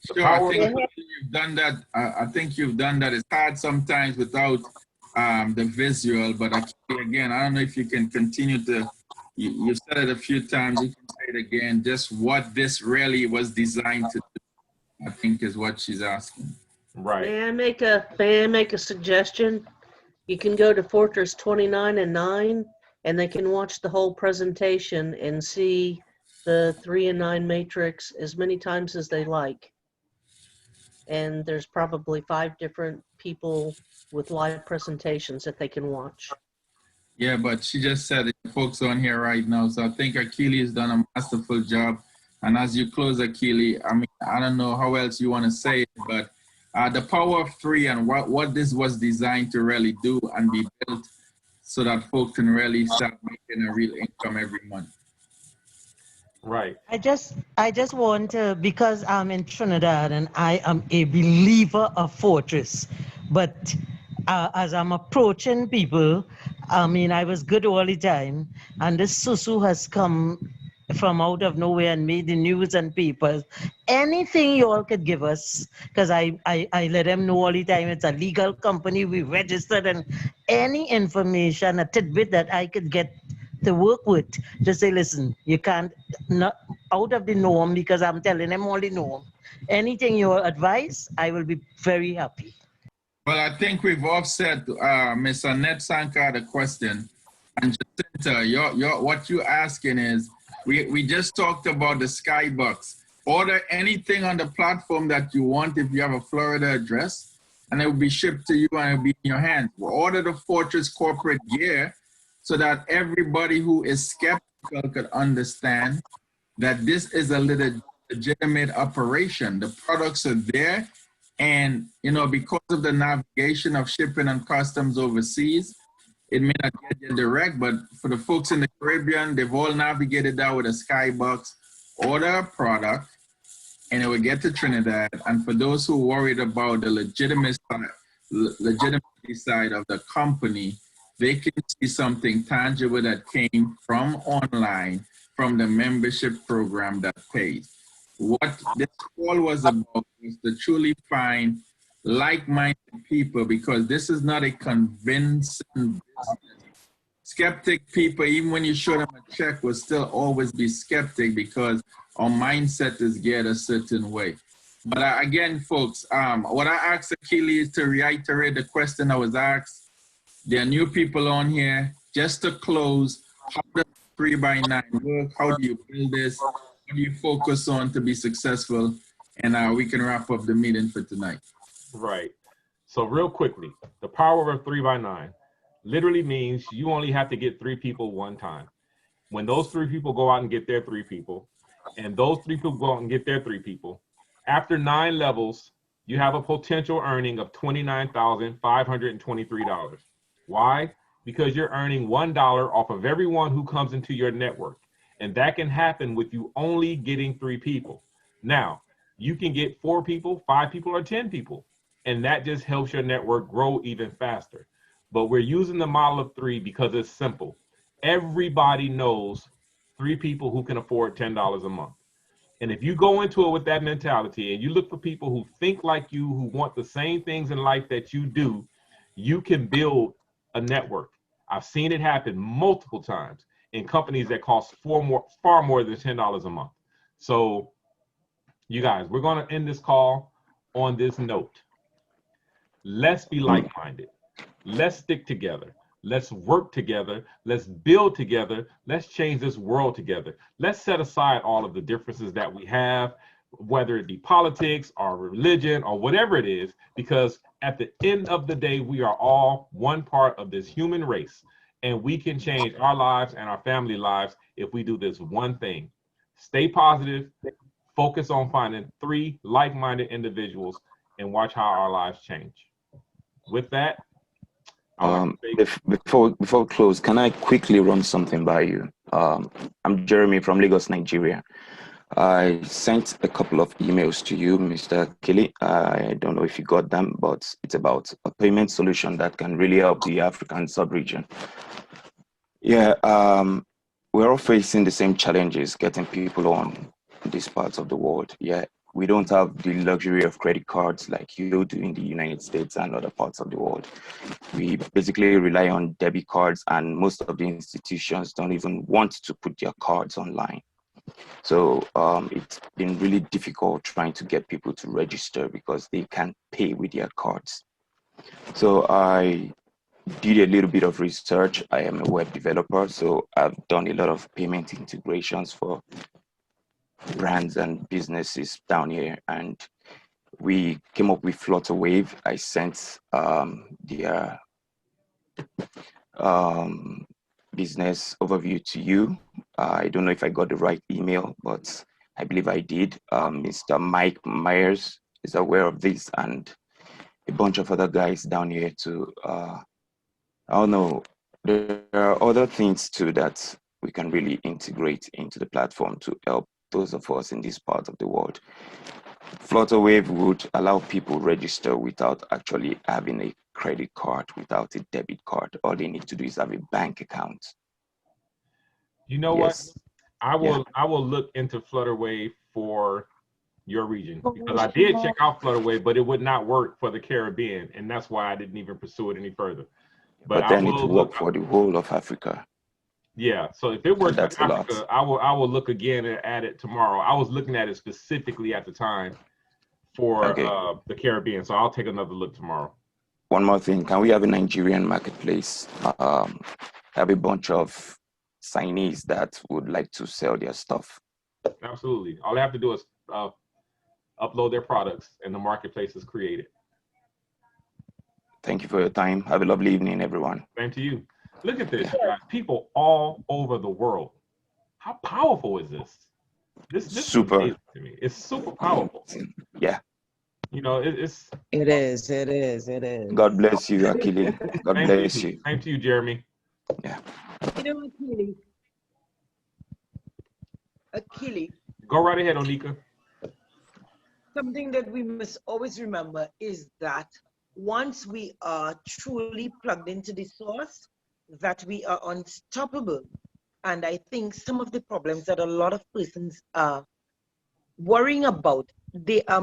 Sure, I think you've done that. I think you've done that. It's hard sometimes without the visual, but again, I don't know if you can continue to, you've said it a few times, you can say it again, just what this really was designed to do, I think is what she's asking. Right. May I make a suggestion? You can go to Fortress 29 and 9, and they can watch the whole presentation and see the 3 and 9 matrix as many times as they like. And there's probably 5 different people with live presentations that they can watch. Yeah, but she just said it, folks on here right now. So I think Akili has done a masterful job. And as you close, Akili, I mean, I don't know how else you want to say it, but the power of 3 and what this was designed to really do and be built so that folks can really start making a real income every month. Right. I just want to, because I'm in Trinidad and I am a believer of Fortress, but as I'm approaching people, I mean, I was good all the time, and this Susu has come from out of nowhere and made the news and papers. Anything you all could give us, because I let them know all the time it's a legal company, we registered, and any information, a tidbit that I could get to work with, just say, listen, you can't, not out of the norm, because I'm telling them all the norm. Anything you advise, I will be very happy. Well, I think we've offset Ms. Annette Sankar the question. And Jacinta, what you're asking is, we just talked about the Skybox. Order anything on the platform that you want if you have a Florida address, and it will be shipped to you and it will be in your hands. We'll order the Fortress corporate gear so that everybody who is skeptical could understand that this is a legitimate operation. The products are there, and because of the navigation of shipping and customs overseas, it may not get you direct, but for the folks in the Caribbean, they've all navigated that with a Skybox. Order a product, and it will get to Trinidad. And for those who are worried about the legitimacy side of the company, they can see something tangible that came from online, from the membership program that pays. What this call was about was to truly find like-minded people, because this is not a convincing business. Skeptic people, even when you show them a check, will still always be skeptic because our mindset is geared a certain way. But again, folks, what I asked Akili is to reiterate the question I was asked. There are new people on here. Just to close, how does 3x9 work? How do you build this? What do you focus on to be successful? And we can wrap up the meeting for tonight. Right. So real quickly, the power of 3x9 literally means you only have to get 3 people one time. When those 3 people go out and get their 3 people, and those 3 people go out and get their 3 people, after 9 levels, you have a potential earning of $29,523. Why? Because you're earning $1 off of everyone who comes into your network. And that can happen with you only getting 3 people. Now, you can get 4 people, 5 people, or 10 people. And that just helps your network grow even faster. But we're using the model of 3 because it's simple. Everybody knows 3 people who can afford $10 a month. And if you go into it with that mentality and you look for people who think like you, who want the same things in life that you do, you can build a network. I've seen it happen multiple times in companies that cost far more than $10 a month. So you guys, we're going to end this call on this note. Let's be like-minded. Let's stick together. Let's work together. Let's build together. Let's change this world together. Let's set aside all of the differences that we have, whether it be politics or religion or whatever it is, because at the end of the day, we are all one part of this human race, and we can change our lives and our family lives if we do this one thing. Stay positive, focus on finding 3 like-minded individuals, and watch how our lives change. With that, before we close, can I quickly run something by you? I'm Jeremy from Lagos, Nigeria. I sent a couple of emails to you, Mr. Kelly. I don't know if you got them, but it's about a payment solution that can really help the African sub-region. Yeah, we're all facing the same challenges getting people on these parts of the world. Yeah, we don't have the luxury of credit cards like you do in the United States and other parts of the world. We basically rely on debit cards, and most of the institutions don't even want to put their cards online. So it's been really difficult trying to get people to register because they can't pay with their cards. So I did a little bit of research. I am a web developer, so I've done a lot of payment integrations for brands and businesses down here, and we came up with Flutterwave. I sent their business overview to you. I don't know if I got the right email, but I believe I did. Mr. Mike Myers is aware of this, and a bunch of other guys down here too. I don't know. There are other things too that we can really integrate into the platform to help those of us in this part of the world. Flutterwave would allow people register without actually having a credit card, without a debit card. All they need to do is have a bank account. You know what? I will look into Flutterwave for your region, because I did check out Flutterwave, but it would not work for the Caribbean, and that's why I didn't even pursue it any further. But then it will work for the whole of Africa. Yeah, so if it works for Africa, I will look again at it tomorrow. I was looking at it specifically at the time for the Caribbean, so I'll take another look tomorrow. One more thing, can we have a Nigerian marketplace? Have a bunch of signees that would like to sell their stuff. Absolutely. All they have to do is upload their products, and the marketplace is created. Thank you for your time. Have a lovely evening, everyone. Same to you. Look at this, guys. People all over the world. How powerful is this? This super is amazing to me. It's super powerful. Yeah. You know, It is. God bless you, Akili. God bless you. Same to you, Jeremy. Yeah. You know, Akili. Go right ahead, Onika. Something that we must always remember is that once we are truly plugged into the source, that we are unstoppable. And I think some of the problems that a lot of persons are worrying about, they are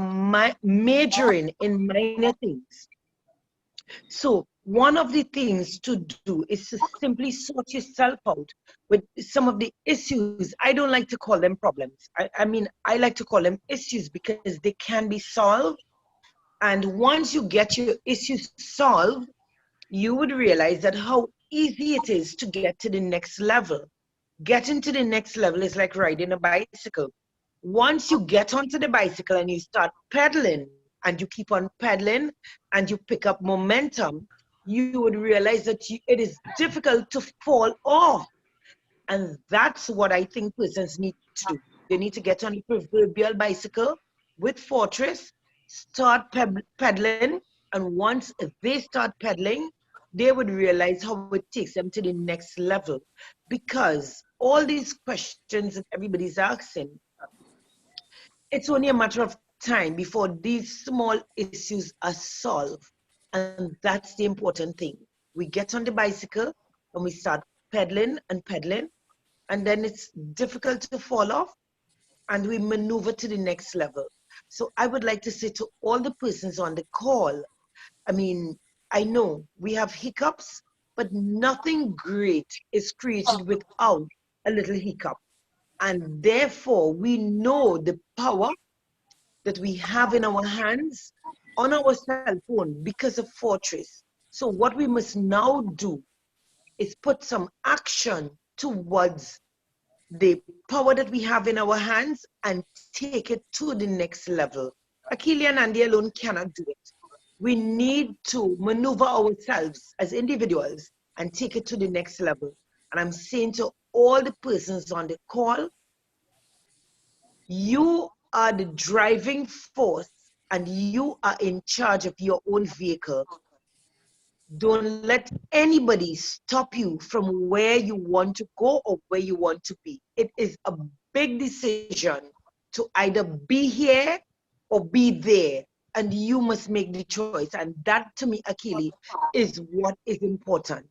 majoring in minor things. So one of the things to do is to simply sort yourself out with some of the issues. I don't like to call them problems. I mean, I like to call them issues because they can be solved. And once you get your issues solved, you would realize that how easy it is to get to the next level. Getting to the next level is like riding a bicycle. Once you get onto the bicycle and you start pedaling, and you keep on pedaling and you pick up momentum, you would realize that it is difficult to fall off. And that's what I think persons need to do. They need to get on the proverbial bicycle with Fortress, start pedaling, and once they start pedaling, they would realize how it takes them to the next level. Because all these questions that everybody's asking, it's only a matter of time before these small issues are solved. And that's the important thing. We get on the bicycle and we start pedaling, and then it's difficult to fall off, and we maneuver to the next level. So I would like to say to all the persons on the call, I mean, I know we have hiccups, but nothing great is created without a little hiccup. And therefore, we know the power that we have in our hands on our cell phone because of Fortress. So what we must now do is put some action towards the power that we have in our hands and take it to the next level. Akili and Andy alone cannot do it. We need to maneuver ourselves as individuals and take it to the next level. And I'm saying to all the persons on the call, you are the driving force and you are in charge of your own vehicle. Don't let anybody stop you from where you want to go or where you want to be. It is a big decision to either be here or be there, and you must make the choice. And that, to me, Akili, is what is important.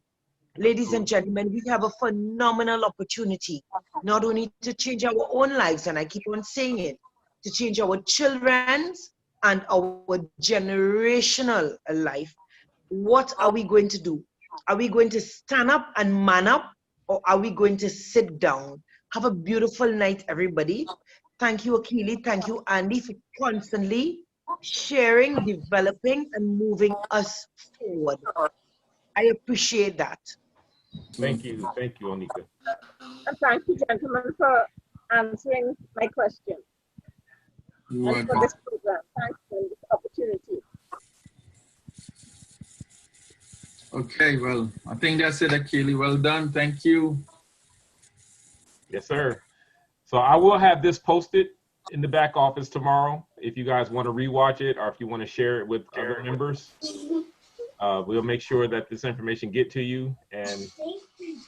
Ladies and gentlemen, we have a phenomenal opportunity, not only to change our own lives, and I keep on saying it, to change our children's and our generational life. What are we going to do? Are we going to stand up and man up, or are we going to sit down? Have a beautiful night, everybody. Thank you, Akili. Thank you, Andy, for constantly sharing, developing, and moving us forward. I appreciate that. Thank you, Onika. And thank you, gentlemen, for answering my question. And for this program. Thanks for this opportunity. Okay, well, I think that's it, Akili. Well done. Thank you. Yes, sir. So I will have this posted in the back office tomorrow if you guys want to rewatch it or if you want to share it with other members. We'll make sure that this information get to you. And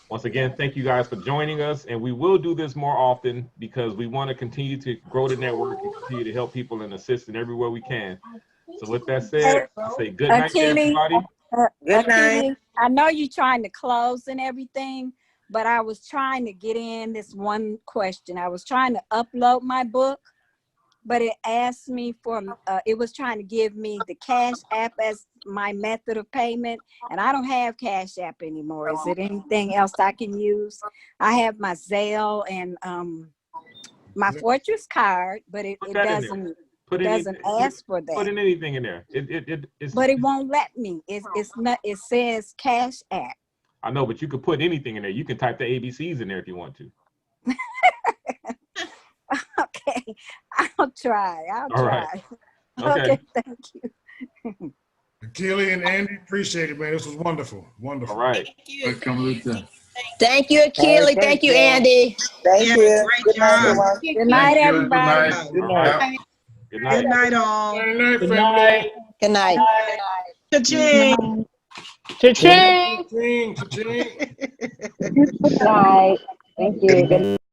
once again, thank you guys for joining us. And we will do this more often because we want to continue to grow the network and continue to help people and assist in everywhere we can. So with that said, I say good night to everybody. Good night. I know you're trying to close and everything, but I was trying to get in this one question. I was trying to upload my book, but it asked me for, it was trying to give me the Cash App as my method of payment, and I don't have Cash App anymore. Is it anything else I can use? I have my Zelle and my Fortress card, but it doesn't ask for that. Put in anything in there. But it won't let me. It's not. It says Cash App. I know, but you could put anything in there. You can type the ABCs in there if you want to. Okay, I'll try. All right. Okay, thank you. Akili and Andy, appreciate it, man. This was wonderful. Wonderful. All right. Welcome, Luther. Thank you, Akili. Thank you, Andy. Thank you. Good night, everyone. Good night, everybody. Good night. Good night, all. Good night, Good night. Cha-ching. Cha-ching. Cha-ching. Good night. Thank you. Good